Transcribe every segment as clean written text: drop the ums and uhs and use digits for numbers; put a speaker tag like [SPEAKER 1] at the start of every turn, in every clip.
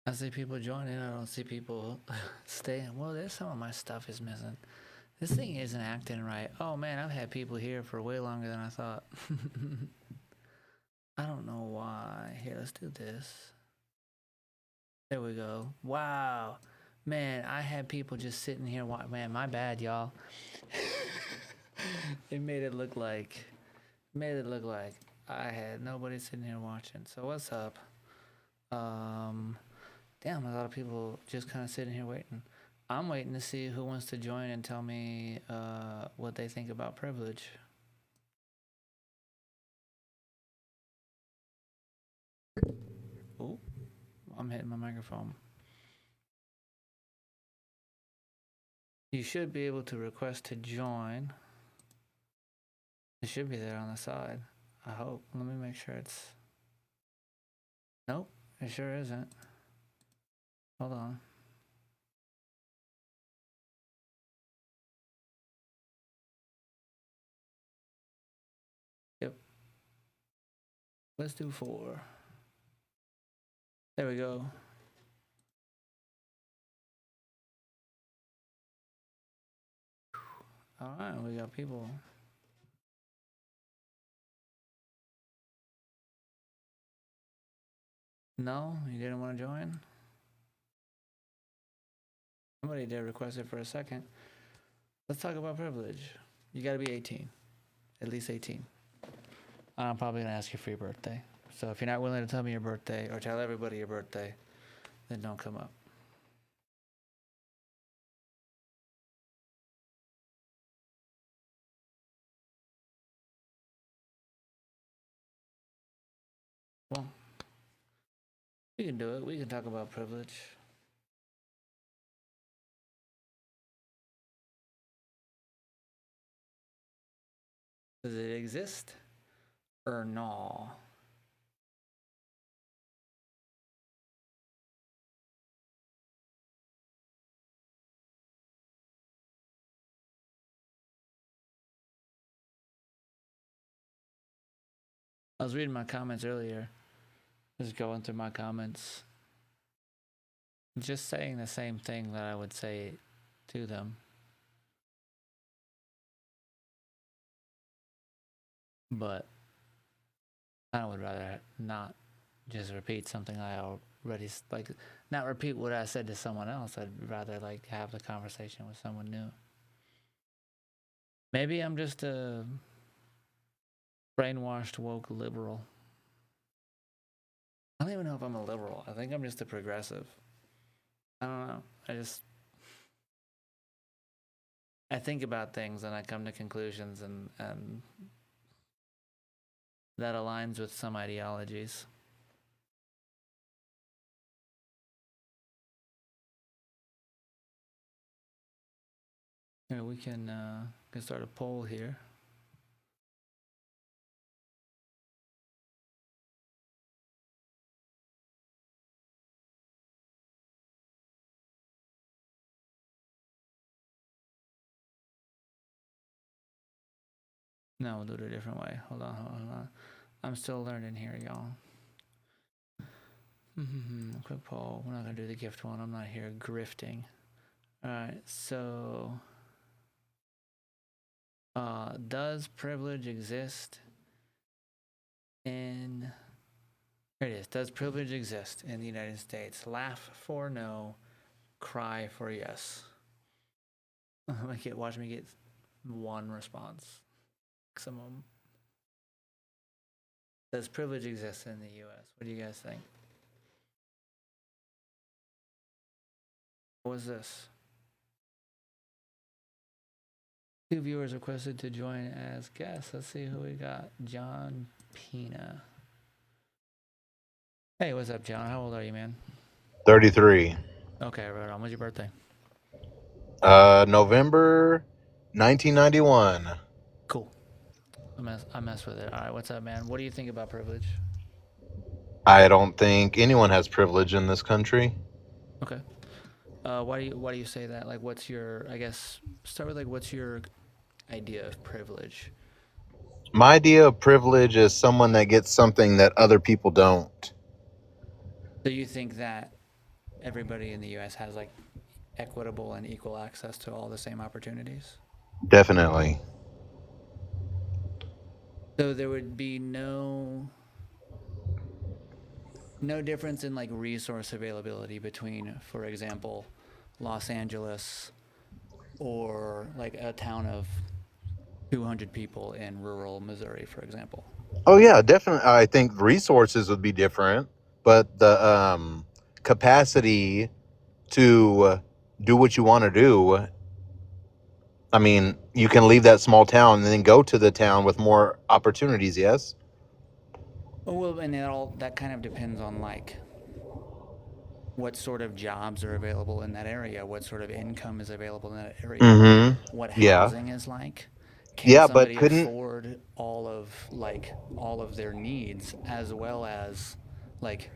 [SPEAKER 1] I see people joining. I don't see people staying. Well, there's some of my stuff is missing. This thing isn't acting right. Oh man, I've had people here for way longer than I thought. I don't know why. Here, let's do this. There we go. Wow. Man, I had people just sitting here. Man, my bad, y'all. It made it look like I had nobody sitting here watching. So what's up? Damn, a lot of people just kind of sitting here waiting. I'm waiting to see who wants to join and tell me what they think about privilege. Oh, I'm hitting my microphone. You should be able to request to join. It should be there on the side. I hope. Let me make sure it's. Nope, it sure isn't. Hold on. Yep. Let's do 4. There we go. All right, we got people. No, you didn't want to join? Somebody did request it for a second. Let's talk about privilege. You got to be 18, at least 18. I'm probably going to ask you for your birthday. So if you're not willing to tell me your birthday or tell everybody your birthday, then don't come up. Well, we can do it. We can talk about privilege. Does it exist or no? I was reading my comments earlier. Just going through my comments. Just saying the same thing that I would say to them. But I would rather not just repeat something I already like. Not repeat what I said to someone else. I'd rather like have the conversation with someone new. Maybe I'm just a brainwashed woke liberal. I don't even know if I'm a liberal. I think I'm just a progressive. I don't know. I think about things and I come to conclusions and that aligns with some ideologies. Here, we can start a poll here. No, we'll do it a different way. Hold on. I'm still learning here, y'all. Quick poll. We're not gonna do the gift one. I'm not here grifting. All right. So, does privilege exist in? Here it is. Does privilege exist in the United States? Laugh for no, cry for yes. Watch me get one response. Maximum. Does privilege exist in the U.S.? What do you guys think? What was this? 2 viewers requested to join as guests. Let's see who we got. John Pina. Hey, what's up, John? How old are you, man?
[SPEAKER 2] 33.
[SPEAKER 1] Okay, right on. When's your birthday?
[SPEAKER 2] November 1991.
[SPEAKER 1] Cool. I mess with it. All right, what's up, man? What do you think about privilege?
[SPEAKER 2] I don't think anyone has privilege in this country.
[SPEAKER 1] Okay. Why do you say that? Like, what's your? I guess start with like, what's your idea of privilege?
[SPEAKER 2] My idea of privilege is someone that gets something that other people don't.
[SPEAKER 1] So you think that everybody in the U.S. has like equitable and equal access to all the same opportunities.
[SPEAKER 2] Definitely.
[SPEAKER 1] So there would be no difference in like resource availability between, for example, Los Angeles or like a town of 200 people in rural Missouri, for example.
[SPEAKER 2] Oh yeah, definitely. I think resources would be different, but the capacity to do what you want to do. I mean, you can leave that small town and then go to the town with more opportunities. Yes.
[SPEAKER 1] Oh, well, and that kind of depends on like what sort of jobs are available in that area, what sort of income is available in that area,
[SPEAKER 2] Mm-hmm.
[SPEAKER 1] what
[SPEAKER 2] Yeah.
[SPEAKER 1] housing is like. Can
[SPEAKER 2] Yeah, but
[SPEAKER 1] somebody
[SPEAKER 2] couldn't.
[SPEAKER 1] afford all of their needs as well as like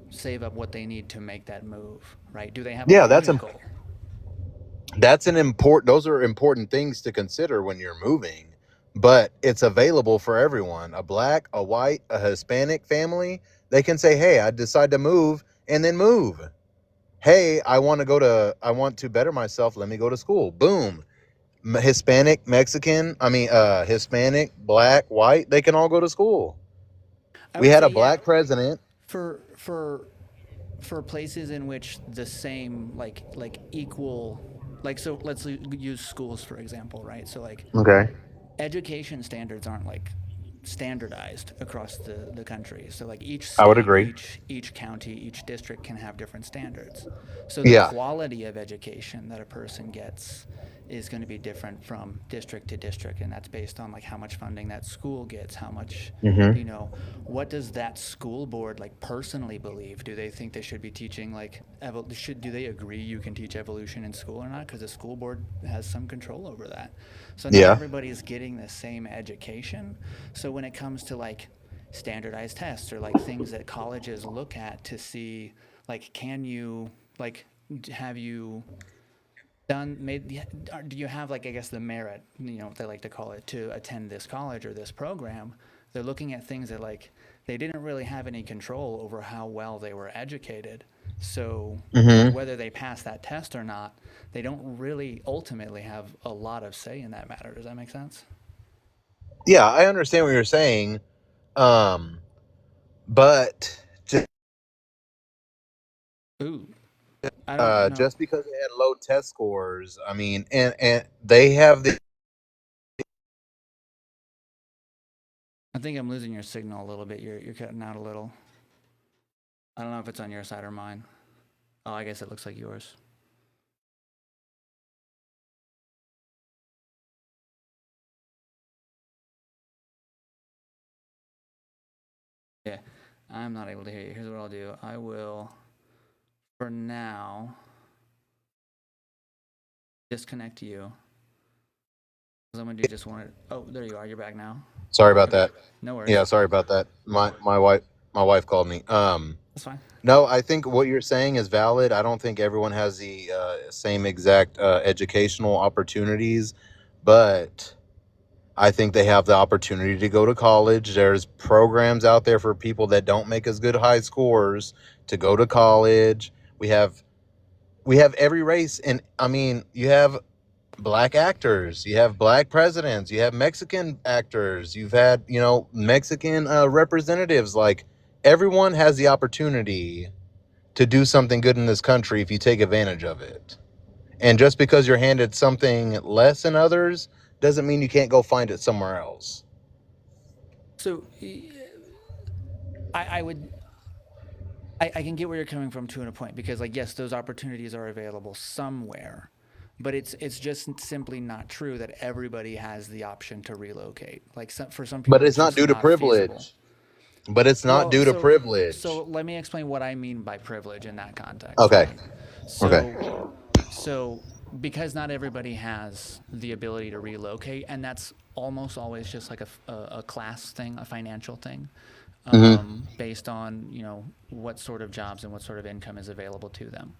[SPEAKER 1] save up what they need to make that move, right? Do they have a
[SPEAKER 2] Yeah,
[SPEAKER 1] vehicle?
[SPEAKER 2] that's an important. Those are important things to consider when you're moving. But it's available for everyone. A black, a white, a Hispanic family, they can say, "Hey, I decide to move," and then move. Hey, I want to better myself. Let me go to school. Boom. Hispanic, Mexican, Hispanic, black, white, they can all go to school.
[SPEAKER 1] I
[SPEAKER 2] We
[SPEAKER 1] would
[SPEAKER 2] had
[SPEAKER 1] say
[SPEAKER 2] a
[SPEAKER 1] yeah,
[SPEAKER 2] black president.
[SPEAKER 1] for for for places in which the same like equal, like, so let's use schools for example, right? So like
[SPEAKER 2] Okay.
[SPEAKER 1] education standards aren't like standardized across the country. So like each
[SPEAKER 2] I would
[SPEAKER 1] state,
[SPEAKER 2] agree.
[SPEAKER 1] each county, each district can have different standards. So the
[SPEAKER 2] Yeah.
[SPEAKER 1] quality of education that a person gets is going to be different from district to district, and that's based on like how much funding that school gets, how much,
[SPEAKER 2] Mm-hmm.
[SPEAKER 1] you know, what does that school board like personally believe? Do they think they should be teaching like do they agree you can teach evolution in school or not? Because the school board has some control over that. So not
[SPEAKER 2] Yeah.
[SPEAKER 1] everybody's getting the same education. So when it comes to like standardized tests or like things that colleges look at to see like can you like have you done made do you have like I guess the merit, you know, they like to call it, to attend this college or this program. They're looking at things that like they didn't really have any control over how well they were educated. So
[SPEAKER 2] Mm-hmm.
[SPEAKER 1] whether they pass that test or not, they don't really ultimately have a lot of say in that matter. Does that make sense?
[SPEAKER 2] Yeah, I understand what you're saying. Um, but
[SPEAKER 1] Ooh, I don't know.
[SPEAKER 2] just because they had low test scores, I mean, and they have the.
[SPEAKER 1] I think I'm losing your signal a little bit. You're cutting out a little. I don't know if it's on your side or mine. Oh, I guess it looks like yours. Yeah, I'm not able to hear you. Here's what I'll do. I will, for now, disconnect you. Because I'm going to do just one. Oh, there you are. You're back now.
[SPEAKER 2] Sorry about that.
[SPEAKER 1] No
[SPEAKER 2] Yeah,
[SPEAKER 1] worries.
[SPEAKER 2] sorry about that. My wife called me.
[SPEAKER 1] That's fine.
[SPEAKER 2] No, I think what you're saying is valid. I don't think everyone has the same exact educational opportunities, but I think they have the opportunity to go to college. There's programs out there for people that don't make as good high scores to go to college. We have every race, and I mean, you have black actors, you have black presidents, you have Mexican actors, you've had, Mexican representatives. Like, everyone has the opportunity to do something good in this country if you take advantage of it. And just because you're handed something less than others doesn't mean you can't go find it somewhere else.
[SPEAKER 1] So I would. I can get where you're coming from to a point because, like, yes, those opportunities are available somewhere, but it's just simply not true that everybody has the option to relocate. Like, for some
[SPEAKER 2] But
[SPEAKER 1] people,
[SPEAKER 2] it's
[SPEAKER 1] it's
[SPEAKER 2] not
[SPEAKER 1] just
[SPEAKER 2] due to
[SPEAKER 1] not feasible.
[SPEAKER 2] privilege. But it's not
[SPEAKER 1] Well,
[SPEAKER 2] due to
[SPEAKER 1] so
[SPEAKER 2] privilege.
[SPEAKER 1] let me explain what I mean by privilege in that context,
[SPEAKER 2] Okay.
[SPEAKER 1] right?
[SPEAKER 2] Okay.
[SPEAKER 1] So because not everybody has the ability to relocate, and that's almost always just like a class thing, a financial thing,
[SPEAKER 2] Hmm.
[SPEAKER 1] based on, you know, what sort of jobs and what sort of income is available to them.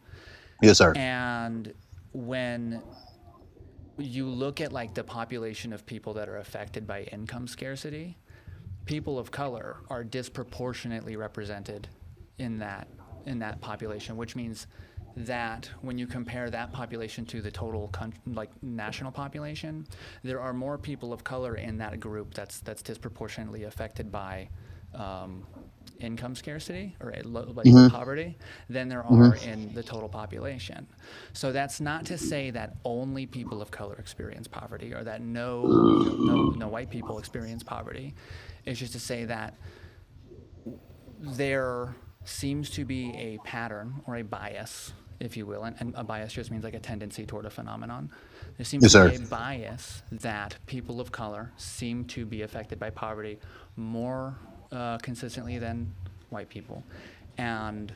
[SPEAKER 2] Yes, sir.
[SPEAKER 1] And when you look at like the population of people that are affected by income scarcity, people of color are disproportionately represented in that population, which means that when you compare that population to the total national population, there are more people of color in that group that's disproportionately affected by income scarcity or poverty than there are in the total population. So that's not to say that only people of color experience poverty or that no white people experience poverty. It's just to say that there seems to be a pattern or a bias, if you will, and a bias just means like a tendency toward a phenomenon. There seems to be a bias that people of color seem to be affected by poverty more consistently than white people, and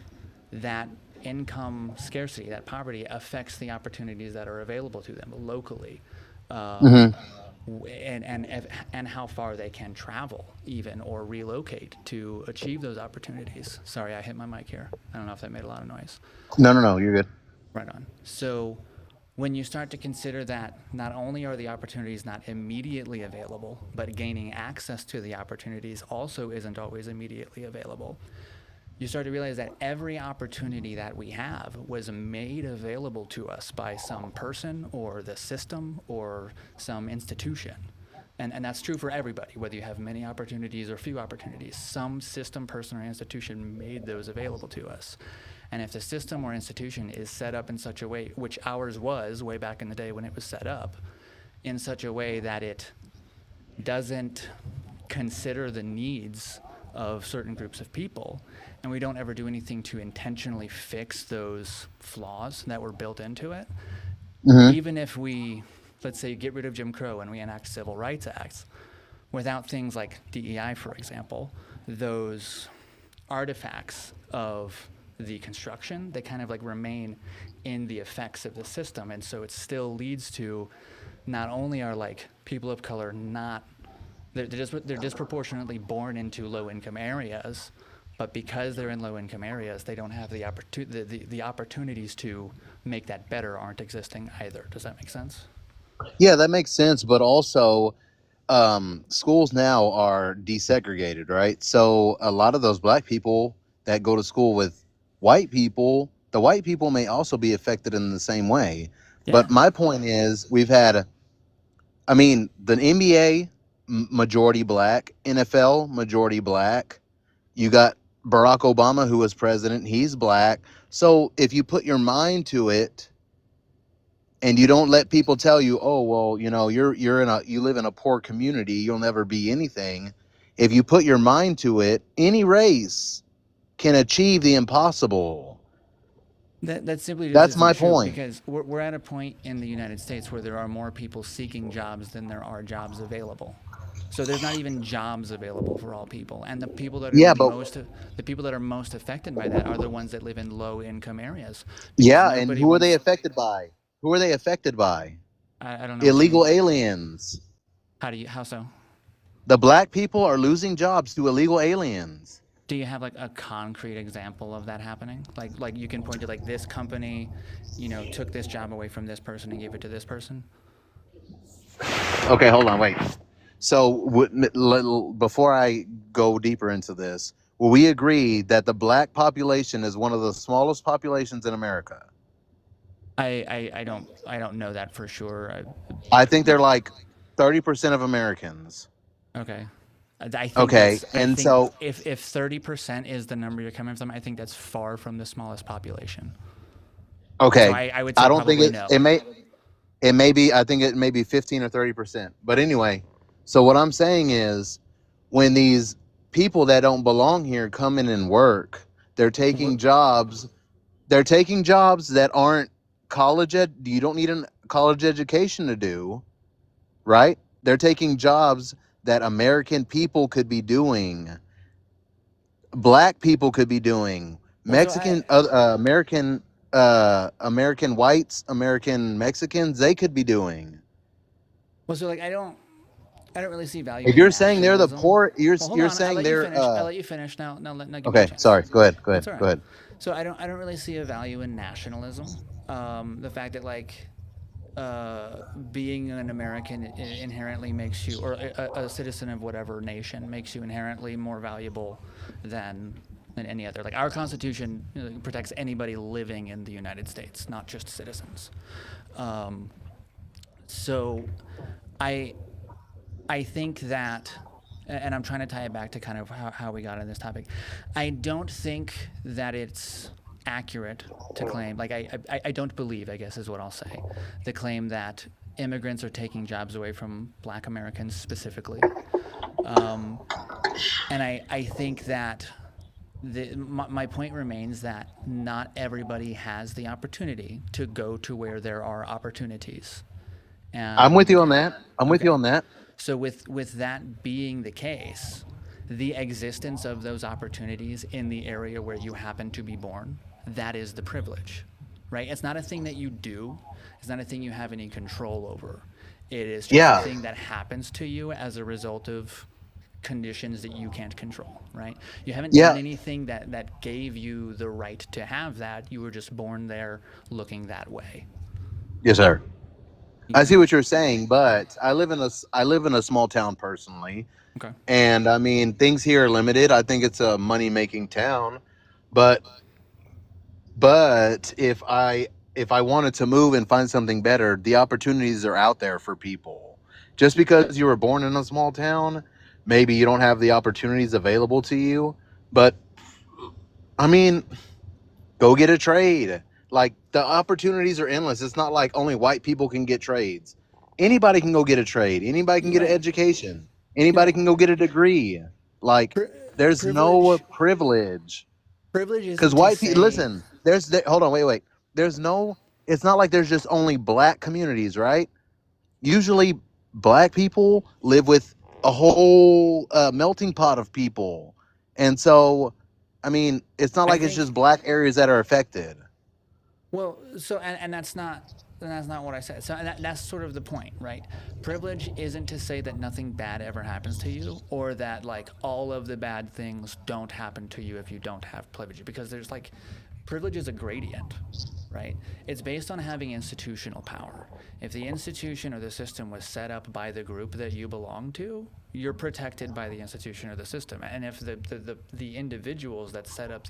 [SPEAKER 1] that income scarcity, that poverty, affects the opportunities that are available to them locally, and how far they can travel even or relocate to achieve those opportunities. Sorry, I hit my mic here. I don't know if that made a lot of noise.
[SPEAKER 2] No, you're good.
[SPEAKER 1] Right on. So when you start to consider that not only are the opportunities not immediately available, but gaining access to the opportunities also isn't always immediately available, you start to realize that every opportunity that we have was made available to us by some person or the system or some institution. And that's true for everybody, whether you have many opportunities or few opportunities. Some system, person, or institution made those available to us. And if the system or institution is set up in such a way, which ours was way back in the day when it was set up, in such a way that it doesn't consider the needs of certain groups of people, and we don't ever do anything to intentionally fix those flaws that were built into it, even if we, let's say, get rid of Jim Crow and we enact civil rights acts, without things like DEI, for example, those artifacts of the construction, they kind of like remain in the effects of the system. And so it still leads to not only are like people of color not, they're disproportionately born into low income areas, but because they're in low income areas, they don't have the opportunities to make that better aren't existing either. Does that make sense?
[SPEAKER 2] Yeah, that makes sense. But also, schools now are desegregated, right? So a lot of those black people that go to school with white people, the white people may also be affected in the same way.
[SPEAKER 1] Yeah.
[SPEAKER 2] But my point is, the NBA majority black, NFL majority black. You got Barack Obama, who was president, he's black. So if you put your mind to it, and you don't let people tell you, oh, well, you live in a poor community, you'll never be anything. If you put your mind to it, any race can achieve the impossible.
[SPEAKER 1] That simply just
[SPEAKER 2] That's
[SPEAKER 1] isn't
[SPEAKER 2] my
[SPEAKER 1] true,
[SPEAKER 2] point.
[SPEAKER 1] because we're at a point in the United States where there are more people seeking jobs than there are jobs available. So there's not even jobs available for all people, and the people that are most affected by that are the ones that live in low income areas.
[SPEAKER 2] And who are they affected by? Who are they affected by?
[SPEAKER 1] I don't know.
[SPEAKER 2] Illegal aliens.
[SPEAKER 1] How so?
[SPEAKER 2] The black people are losing jobs to illegal aliens.
[SPEAKER 1] Do you have like a concrete example of that happening? Like you can point to like this company, took this job away from this person and gave it to this person?
[SPEAKER 2] Okay, hold on, wait. So before I go deeper into this, will we agree that the black population is one of the smallest populations in America?
[SPEAKER 1] I don't know that for sure.
[SPEAKER 2] I think they're like 30% of Americans.
[SPEAKER 1] Okay. If 30% is the number you're coming from, I think that's far from the smallest population.
[SPEAKER 2] Okay.
[SPEAKER 1] So I would say
[SPEAKER 2] I don't think
[SPEAKER 1] no.
[SPEAKER 2] it may be, I think it may be 15 or 30%. But anyway, so what I'm saying is, when these people that don't belong here come in and work, they're taking jobs that aren't you don't need a college education to do, right? They're taking jobs that American people could be doing, black people could be doing, American whites, American Mexicans, they could be doing.
[SPEAKER 1] Well, so like I don't really see value.
[SPEAKER 2] If you're saying they're the poor, you're saying they're.
[SPEAKER 1] I'll let you finish now. Give me a
[SPEAKER 2] Okay,
[SPEAKER 1] chance.
[SPEAKER 2] sorry. Go ahead.
[SPEAKER 1] That's all right.
[SPEAKER 2] Go ahead.
[SPEAKER 1] So I don't really see a value in nationalism. The fact that being an American inherently makes you, or a citizen of whatever nation makes you inherently more valuable than than any other. Like our Constitution protects anybody living in the United States, not just citizens. So I think that, and I'm trying to tie it back to kind of how we got on this topic. I don't think that it's accurate to claim, like I don't believe, I guess is what I'll say, the claim that immigrants are taking jobs away from Black Americans specifically. And I think that my point remains that not everybody has the opportunity to go to where there are opportunities. And
[SPEAKER 2] I'm with you on that. I'm with you on that.
[SPEAKER 1] so with that being the case, the existence of those opportunities in the area where you happen to be born, that is the privilege, right? It's not a thing that you do. It's not a thing you have any control over. It is just
[SPEAKER 2] Yeah.
[SPEAKER 1] a thing that happens to you as a result of conditions that you can't control, right? You haven't
[SPEAKER 2] Yeah.
[SPEAKER 1] done anything that gave you the right to have that. You were just born there looking that way.
[SPEAKER 2] Yes, sir.
[SPEAKER 1] You
[SPEAKER 2] I see
[SPEAKER 1] know?
[SPEAKER 2] what you're saying, but I live in a small town personally,
[SPEAKER 1] Okay.
[SPEAKER 2] and I mean things here are limited. I think it's a money making town, but if I wanted to move and find something better, the opportunities are out there for people. Just because you were born in a small town, maybe you don't have the opportunities available to you, but I mean, go get a trade. Like the opportunities are endless. It's not like only white people can get trades. Anybody can go get a trade. Anybody can get an
[SPEAKER 1] Right.
[SPEAKER 2] education.
[SPEAKER 1] You're
[SPEAKER 2] Anybody
[SPEAKER 1] right.
[SPEAKER 2] can go get a degree. Like there's no
[SPEAKER 1] Privilege.
[SPEAKER 2] privilege.
[SPEAKER 1] Privilege
[SPEAKER 2] Because
[SPEAKER 1] isn't to
[SPEAKER 2] white people,
[SPEAKER 1] say.
[SPEAKER 2] listen, hold on, wait. There's no, it's not like there's just only black communities, right? Usually black people live with a whole melting pot of people. And so, I mean, it's not
[SPEAKER 1] I
[SPEAKER 2] like it's
[SPEAKER 1] think.
[SPEAKER 2] just black areas that are affected.
[SPEAKER 1] Well, so and that's not what I said. So that's sort of the point, right? Privilege isn't to say that nothing bad ever happens to you, or that like all of the bad things don't happen to you if you don't have privilege, because there's like privilege is a gradient, right? It's based on having institutional power. If the institution or the system was set up by the group that you belong to, you're protected by the institution or the system. And if the individuals that set up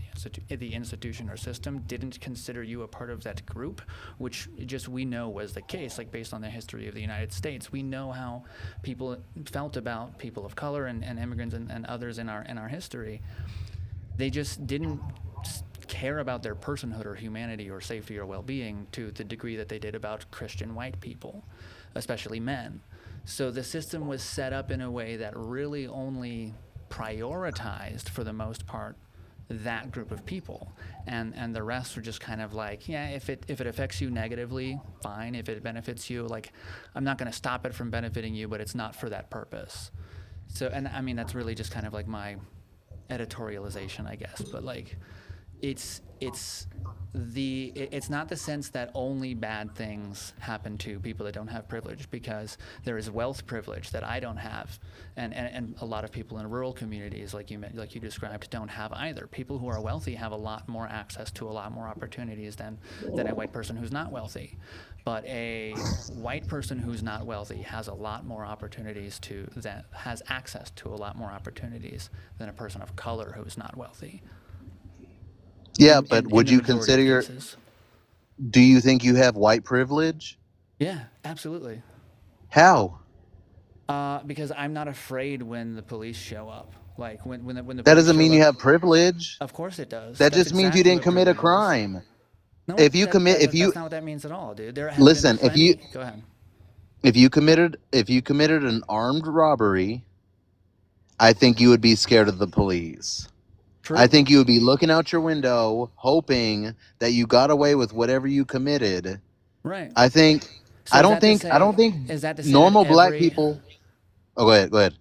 [SPEAKER 1] the institution or system didn't consider you a part of that group, which just we know was the case, like based on the history of the United States, we know how people felt about people of color and immigrants and others in our history. They just didn't care about their personhood or humanity or safety or well-being to the degree that they did about Christian white people, especially men. So the system was set up in a way that really only prioritized, for the most part, that group of people, and the rest were just kind of like, yeah, if it affects you negatively, fine. If it benefits you, like, I'm not going to stop it from benefiting you, but it's not for that purpose. So, and I mean, that's really just kind of like my editorialization, I guess, but like it's not the sense that only bad things happen to people that don't have privilege, because there is wealth privilege that I don't have, and a lot of people in rural communities, like you described, don't have either. People who are wealthy have a lot more access to a lot more opportunities than a white person who's not wealthy. But a white person who's not wealthy has a lot more opportunities has access to a lot more opportunities than a person of color who's not wealthy.
[SPEAKER 2] Yeah, but
[SPEAKER 1] In
[SPEAKER 2] would
[SPEAKER 1] the
[SPEAKER 2] you
[SPEAKER 1] majority of
[SPEAKER 2] consider,
[SPEAKER 1] cases.
[SPEAKER 2] do you think you have white privilege?
[SPEAKER 1] Yeah, absolutely.
[SPEAKER 2] How?
[SPEAKER 1] Because I'm not afraid when the police show up. Like when the
[SPEAKER 2] That
[SPEAKER 1] police
[SPEAKER 2] doesn't
[SPEAKER 1] show
[SPEAKER 2] mean you
[SPEAKER 1] up.
[SPEAKER 2] have privilege.
[SPEAKER 1] Of course it does.
[SPEAKER 2] That
[SPEAKER 1] That's
[SPEAKER 2] just means you
[SPEAKER 1] exactly
[SPEAKER 2] didn't
[SPEAKER 1] what
[SPEAKER 2] commit a
[SPEAKER 1] privilege is.
[SPEAKER 2] crime.
[SPEAKER 1] No,
[SPEAKER 2] If you commit, if you
[SPEAKER 1] that's not what that means at all, dude. There have
[SPEAKER 2] listen,
[SPEAKER 1] been
[SPEAKER 2] if you
[SPEAKER 1] plenty. Go ahead.
[SPEAKER 2] if you committed an armed robbery, I think you would be scared of the police. I
[SPEAKER 1] True.
[SPEAKER 2] think you would be looking out your window hoping that you got away with whatever you committed.
[SPEAKER 1] Right.
[SPEAKER 2] I think
[SPEAKER 1] So
[SPEAKER 2] I don't think
[SPEAKER 1] is that to say that
[SPEAKER 2] normal black people. Oh, go ahead.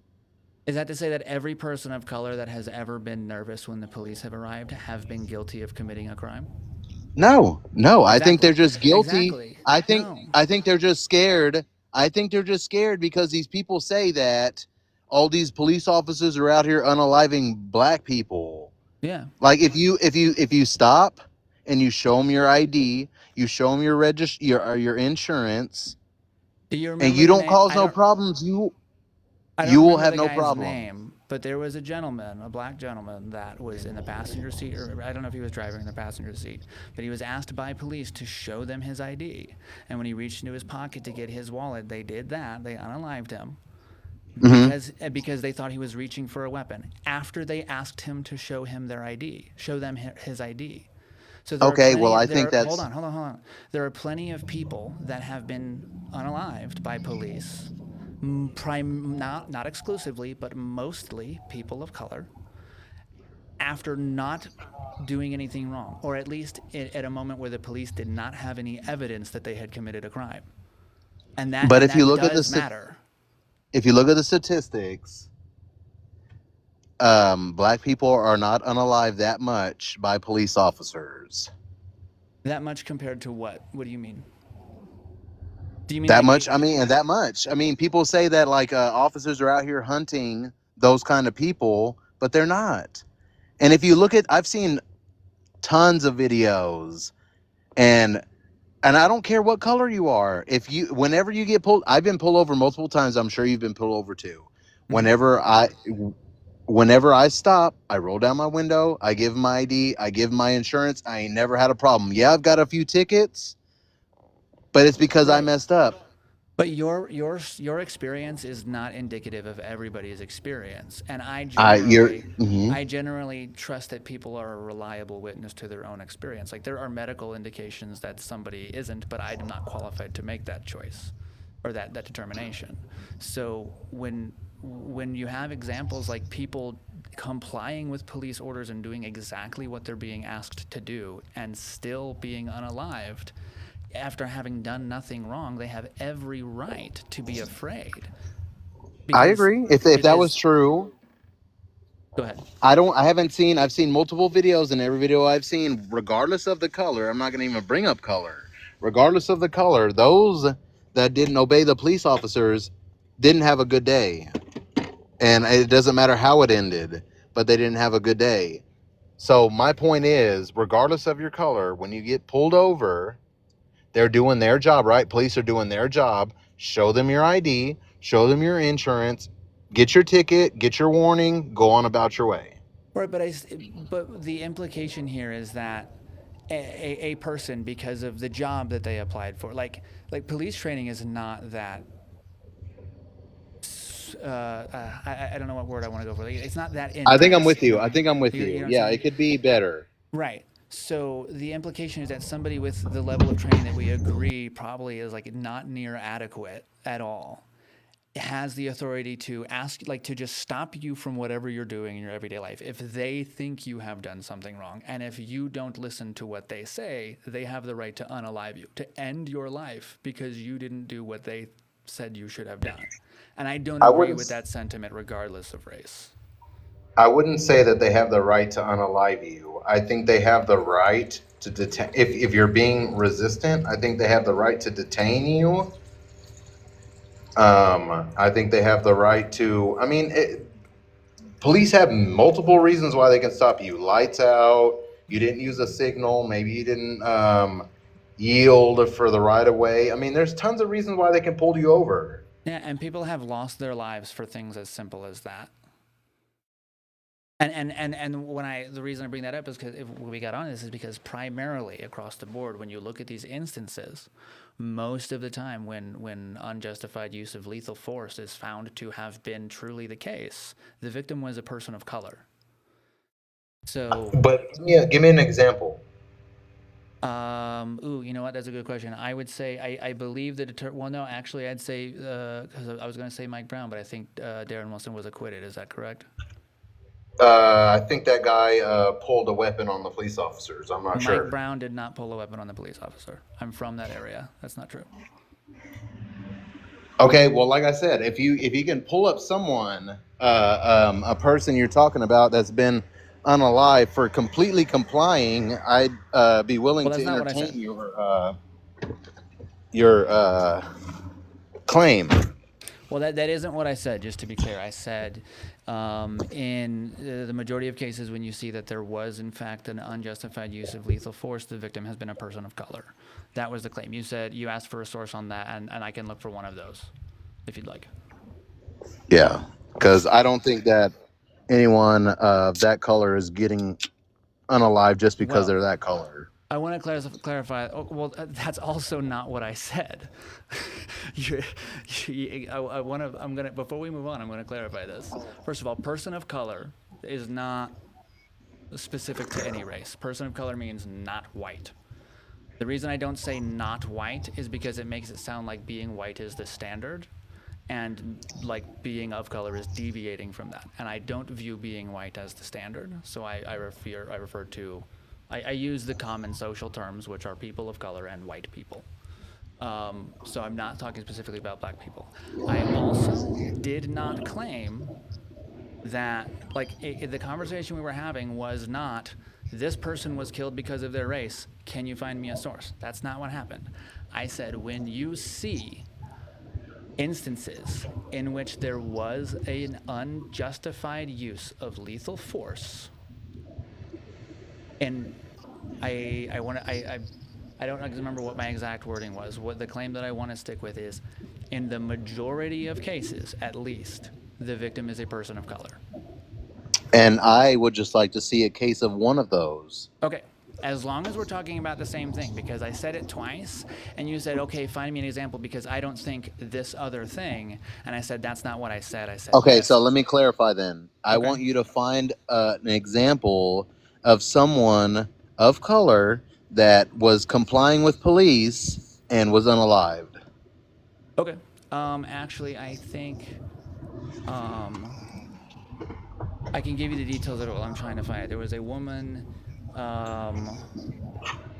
[SPEAKER 1] is that to say that every person of color that has ever been nervous when the police have arrived have been guilty of committing a crime?
[SPEAKER 2] No. I think they're
[SPEAKER 1] Exactly.
[SPEAKER 2] just guilty.
[SPEAKER 1] Exactly.
[SPEAKER 2] I think
[SPEAKER 1] No.
[SPEAKER 2] I think they're just scared. I think they're just scared because these people say that all these police officers are out here unaliving black people.
[SPEAKER 1] Yeah.
[SPEAKER 2] Like if you stop and you show them your ID, you show them your insurance,
[SPEAKER 1] Do you
[SPEAKER 2] and
[SPEAKER 1] remember
[SPEAKER 2] you
[SPEAKER 1] the
[SPEAKER 2] don't
[SPEAKER 1] name?
[SPEAKER 2] cause no problems,
[SPEAKER 1] I
[SPEAKER 2] you
[SPEAKER 1] don't
[SPEAKER 2] will
[SPEAKER 1] remember
[SPEAKER 2] have
[SPEAKER 1] the
[SPEAKER 2] no
[SPEAKER 1] guy's
[SPEAKER 2] problem.
[SPEAKER 1] name. But there was a gentleman, a black gentleman, that was in the passenger seat, or I don't know if he was driving in the passenger seat, but he was asked by police to show them his ID. And when he reached into his pocket to get his wallet, they did that. They unalived him because they thought he was reaching for a weapon. After they asked him to show him their ID, show them his ID. So there
[SPEAKER 3] Okay,
[SPEAKER 1] are
[SPEAKER 3] well, I
[SPEAKER 1] there
[SPEAKER 3] think
[SPEAKER 1] are,
[SPEAKER 3] that's
[SPEAKER 1] hold on. There are plenty of people that have been unalived by police, not exclusively, but mostly people of color, after not doing anything wrong, or at least at a moment where the police did not have any evidence that they had committed a crime, and
[SPEAKER 3] but
[SPEAKER 1] that does matter.
[SPEAKER 3] if you look at the statistics, black people are not unalive that much by police officers.
[SPEAKER 1] That much compared to what? What do you mean? Do you mean
[SPEAKER 3] That
[SPEAKER 1] like
[SPEAKER 3] much? I mean, and that much. I mean, people say that like officers are out here hunting those kind of people, but they're not. And if you look at, I've seen tons of videos, and I don't care what color you are. Whenever you get pulled, I've been pulled over multiple times. I'm sure you've been pulled over too. Whenever I stop, I roll down my window, I give my ID, I give my insurance. I ain't never had a problem. Yeah, I've got a few tickets, but it's because I
[SPEAKER 1] Right.
[SPEAKER 3] messed up.
[SPEAKER 1] But your experience is not indicative of everybody's experience, and
[SPEAKER 3] Mhm.
[SPEAKER 1] I generally trust that people are a reliable witness to their own experience. Like there are medical indications that somebody isn't, but I'm not qualified to make that choice or that determination. So when you have examples like people complying with police orders and doing exactly what they're being asked to do and still being unalived after having done nothing wrong, they have every right to be afraid.
[SPEAKER 3] I agree. If that was true,
[SPEAKER 1] Go ahead.
[SPEAKER 3] I've seen multiple videos, and every video I've seen, regardless of the color, I'm not going to even bring up color. Regardless of the color, those that didn't obey the police officers didn't have a good day. And it doesn't matter how it ended, but they didn't have a good day. So my point is, regardless of your color, when you get pulled over, they're doing their job, right? Police are doing their job. Show them your ID, show them your insurance, get your ticket, get your warning, go on about your way.
[SPEAKER 1] Right, but the implication here is that a person, because of the job that they applied for, like police training is not that. I don't know what word I want to go for. Like, it's not that intense.
[SPEAKER 3] I think I'm with you.
[SPEAKER 1] You know
[SPEAKER 3] Yeah, it could be better.
[SPEAKER 1] Right. So the implication is that somebody with the level of training that we agree probably is like not near adequate at all has the authority to ask, like, to just stop you from whatever you're doing in your everyday life if they think you have done something wrong. And if you don't listen to what they say, they have the right to unalive you, to end your life because you didn't do what they said you should have done. And I don't agree with that sentiment regardless of race.
[SPEAKER 2] I wouldn't say that they have the right to unalive you. I think they have the right to detain. If you're being resistant, I think they have the right to detain you. I think they have the right to. I mean, police have multiple reasons why they can stop you. Lights out. You didn't use a signal. Maybe you didn't yield for the right of way. I mean, there's tons of reasons why they can pull you over.
[SPEAKER 1] Yeah, and people have lost their lives for things as simple as that. And the reason I bring that up is because when we got on this is because primarily across the board, when you look at these instances, most of the time when unjustified use of lethal force is found to have been truly the case, the victim was a person of color. So,
[SPEAKER 2] but yeah, give me an example.
[SPEAKER 1] you know what? That's a good question. I would say I believe that well, no, actually, I'd say because I was going to say Mike Brown, but I think Darren Wilson was acquitted. Is that correct?
[SPEAKER 2] I think that guy pulled a weapon on the police officers. I'm not sure.
[SPEAKER 1] Mike Brown did not pull a weapon on the police officer. I'm from that area. That's not true.
[SPEAKER 2] Okay, well, like I said, if you can pull up someone, a person you're talking about that's been unalive for completely complying, I'd be willing to entertain your claim.
[SPEAKER 1] Well, that isn't what I said, just to be clear. I said in the majority of cases when you see that there was, in fact, an unjustified use of lethal force, the victim has been a person of color. That was the claim. You asked for a source on that, and I can look for one of those if you'd like.
[SPEAKER 3] Yeah, because I don't think that anyone of that color is getting unalive just because
[SPEAKER 1] Well,
[SPEAKER 3] they're that color.
[SPEAKER 1] I want to clarify. Oh, well, that's also not what I said. I want to. I'm gonna. Before we move on, I'm gonna clarify this. First of all, person of color is not specific to any race. Person of color means not white. The reason I don't say not white is because it makes it sound like being white is the standard, and like being of color is deviating from that. And I don't view being white as the standard. So I refer to. I use the common social terms, which are people of color and white people. So I'm not talking specifically about black people. I also did not claim that, like, the conversation we were having was not, this person was killed because of their race. Can you find me a source? That's not what happened. I said, when you see instances in which there was an unjustified use of lethal force, and I don't remember what my exact wording was. What the claim that I want to stick with is, in the majority of cases, at least, the victim is a person of color.
[SPEAKER 3] And I would just like to see a case of one of those.
[SPEAKER 1] Okay, as long as we're talking about the same thing, because I said it twice, and you said, okay, find me an example because I don't think this other thing, and I said, that's not what I said. I said,
[SPEAKER 3] Okay,
[SPEAKER 1] yes.
[SPEAKER 3] so let me clarify then. I
[SPEAKER 1] Okay.
[SPEAKER 3] want you to find an example of someone of color that was complying with police and was unalived.
[SPEAKER 1] Okay. Actually, I think I can give you the details of it while I'm trying to find it. There was a woman, I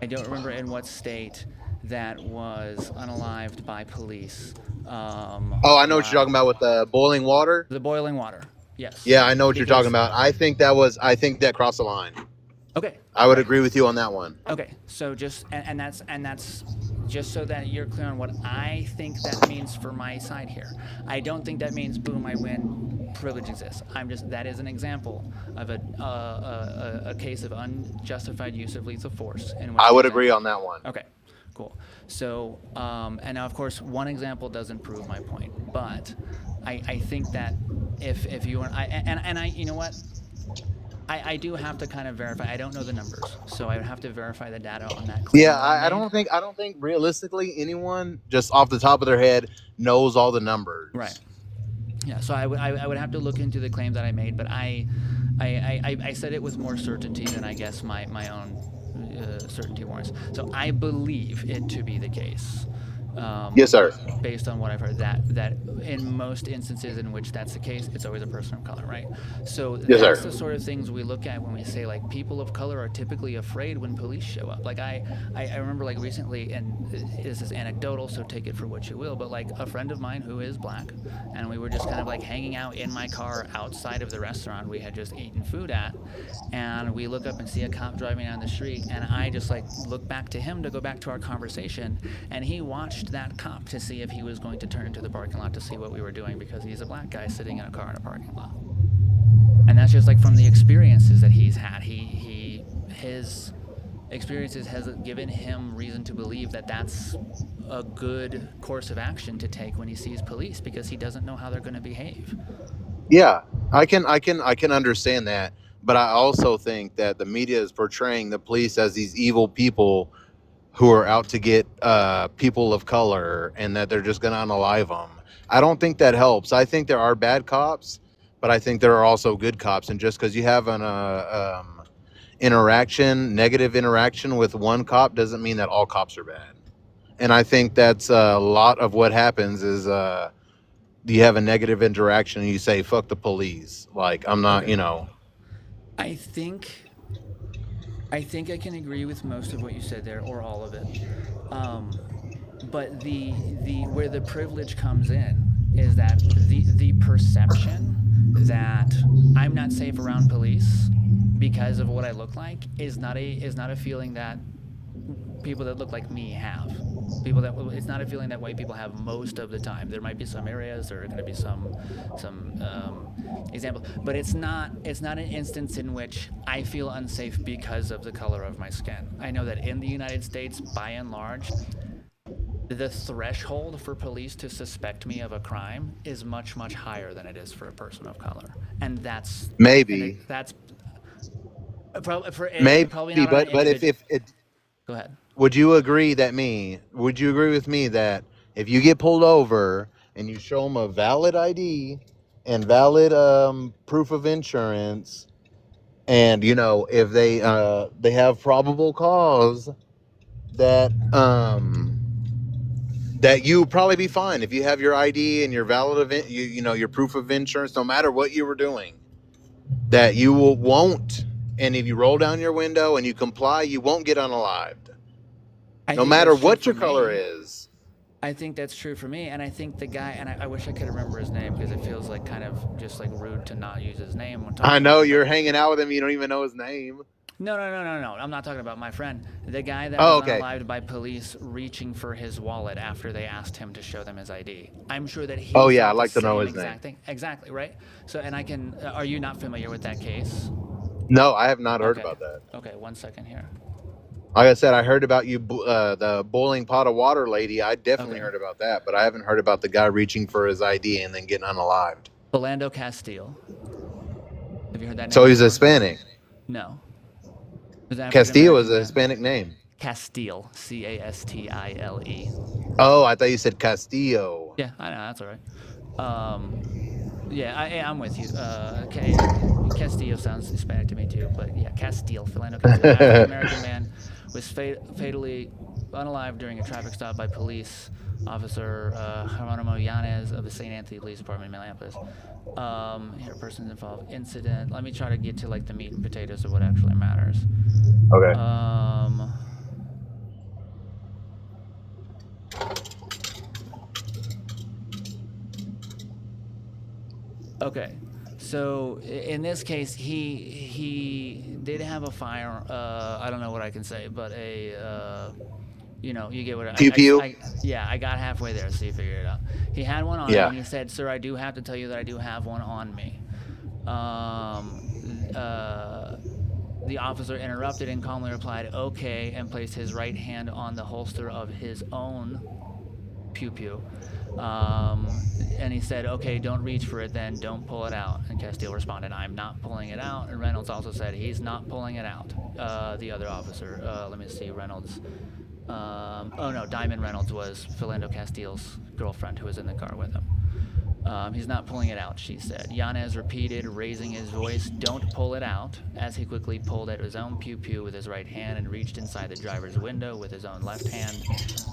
[SPEAKER 1] don't remember in what state, that was unalived by police.
[SPEAKER 3] Oh, I know what you're talking about with the boiling water.
[SPEAKER 1] The boiling water. Yes.
[SPEAKER 3] Yeah, I know what you're
[SPEAKER 1] Because-
[SPEAKER 3] talking about. I think that crossed the line.
[SPEAKER 1] Okay.
[SPEAKER 3] I would agree with you on that one.
[SPEAKER 1] Okay, so just and that's just so that you're clear on what I think that means for my side here. I don't think that means boom, I win, privilege exists. That is an example of a case of unjustified use of lethal force. In which
[SPEAKER 3] I would
[SPEAKER 1] there's
[SPEAKER 3] agree on that one.
[SPEAKER 1] Okay, cool. So and now of course one example doesn't prove my point, but I think that if you and I you know what. I do have to kind of verify. I don't know the numbers, so I would have to verify the data on that claim.
[SPEAKER 3] Yeah,
[SPEAKER 1] that
[SPEAKER 3] I
[SPEAKER 1] made.
[SPEAKER 3] don't think realistically anyone just off the top of their head knows all the numbers.
[SPEAKER 1] Right. Yeah. So I would have to look into the claim that I made, but I said it with more certainty than I guess my own certainty warrants. So I believe it to be the case.
[SPEAKER 3] Yes, sir.
[SPEAKER 1] Based on what I've heard, that in most instances in which that's the case, it's always a person of color, right? So
[SPEAKER 3] Yes,
[SPEAKER 1] that's
[SPEAKER 3] sir.
[SPEAKER 1] the sort of things we look at when we say, like, people of color are typically afraid when police show up. Like I remember, like, recently, and this is anecdotal, so take it for what you will, but like a friend of mine who is black, and we were just kind of like hanging out in my car outside of the restaurant we had just eaten food at, and we look up and see a cop driving down the street, and I just like look back to him to go back to our conversation, and he watched that cop to see if he was going to turn into the parking lot to see what we were doing, because he's a black guy sitting in a car in a parking lot. And that's just like from the experiences that he's had. His experiences has given him reason to believe that that's a good course of action to take when he sees police, because he doesn't know how they're going to behave.
[SPEAKER 3] Yeah, I can understand that, but I also think that the media is portraying the police as these evil people who are out to get people of color, and that they're just going to unalive them. I don't think that helps. I think there are bad cops, but I think there are also good cops. And just because you have an negative interaction with one cop doesn't mean that all cops are bad. And I think that's a lot of what happens is you have a negative interaction and you say, fuck the police. Like, I'm not,
[SPEAKER 1] I think I can agree with most of what you said there, or all of it. But the where the privilege comes in is that the perception that I'm not safe around police because of what I look like is not a feeling that people that look like me have. It's not a feeling that white people have most of the time. There might be some areas, there are going to be some examples, but it's not an instance in which I feel unsafe because of the color of my skin. I know that in the United States, by and large, the threshold for police to suspect me of a crime is much, much higher than it is for a person of color, and
[SPEAKER 3] Maybe,
[SPEAKER 1] that's probably
[SPEAKER 3] maybe,
[SPEAKER 1] not on an
[SPEAKER 3] but if
[SPEAKER 1] individual.
[SPEAKER 3] if it,
[SPEAKER 1] Go ahead.
[SPEAKER 3] would you agree with me that if you get pulled over and you show them a valid ID and valid proof of insurance, and if they have probable cause, that that you probably be fine if you have your ID and your valid your proof of insurance, no matter what you were doing, that you won't, and if you roll down your window and you comply, you won't get unalived,
[SPEAKER 1] I
[SPEAKER 3] no
[SPEAKER 1] think
[SPEAKER 3] matter
[SPEAKER 1] that's true
[SPEAKER 3] what
[SPEAKER 1] for
[SPEAKER 3] your color
[SPEAKER 1] me.
[SPEAKER 3] is.
[SPEAKER 1] I think that's true for me, and I think the guy, and I wish I could remember his name because it feels like kind of just like rude to not use his name when
[SPEAKER 3] I
[SPEAKER 1] talking
[SPEAKER 3] know
[SPEAKER 1] about it. But
[SPEAKER 3] you're hanging out with him, you don't even know his name.
[SPEAKER 1] no. I'm not talking about my friend. The guy that was
[SPEAKER 3] Oh, okay.
[SPEAKER 1] unalived by police reaching for his wallet after they asked him to show them his ID. I'm sure that
[SPEAKER 3] Oh
[SPEAKER 1] he
[SPEAKER 3] yeah, I'd
[SPEAKER 1] felt the
[SPEAKER 3] like to know
[SPEAKER 1] same
[SPEAKER 3] his name.
[SPEAKER 1] exact thing. Exactly, right? So, and I can, are you not familiar with that case?
[SPEAKER 3] No, I have not heard
[SPEAKER 1] Okay.
[SPEAKER 3] about that.
[SPEAKER 1] Okay, 1 second here.
[SPEAKER 3] Like I said, I heard about the boiling pot of water lady. I definitely
[SPEAKER 1] Okay.
[SPEAKER 3] heard about that, but I haven't heard about the guy reaching for his ID and then getting unalived.
[SPEAKER 1] Philando Castile. Have you heard that name
[SPEAKER 3] So he's
[SPEAKER 1] before?
[SPEAKER 3] Hispanic.
[SPEAKER 1] No. He's an African
[SPEAKER 3] Castillo is
[SPEAKER 1] American
[SPEAKER 3] a
[SPEAKER 1] man.
[SPEAKER 3] Hispanic name.
[SPEAKER 1] Castile, Castile.
[SPEAKER 3] Oh, I thought you said Castillo.
[SPEAKER 1] Yeah, I know, that's all right. Yeah, I'm with you. Castillo sounds Hispanic to me too, but yeah, Philando Castile, African American man, was fatally unalived during a traffic stop by police officer Geronimo Yanez of the St. Anthony Police Department in Minneapolis. Here, persons involved, incident. Let me try to get to like the meat and potatoes of what actually matters.
[SPEAKER 3] Okay.
[SPEAKER 1] Okay, so in this case, he did have a fire. I don't know what I can say, but you get what
[SPEAKER 3] Pew pew.
[SPEAKER 1] yeah, I got halfway there, so you figure it out. He had one on him,
[SPEAKER 3] Yeah.
[SPEAKER 1] and he said, "Sir, I do have to tell you that I do have one on me." The officer interrupted and calmly replied, "Okay," and placed his right hand on the holster of his own pew pew. And he said, "Okay, don't reach for it then, don't pull it out." And Castile responded, "I'm not pulling it out." And Reynolds also said, "He's not pulling it out." The other officer, let me see, Reynolds. Oh no, Diamond Reynolds was Philando Castile's girlfriend who was in the car with him. He's not pulling it out, she said. Yanez repeated, raising his voice, "Don't pull it out," as he quickly pulled at his own pew-pew with his right hand and reached inside the driver's window with his own left hand.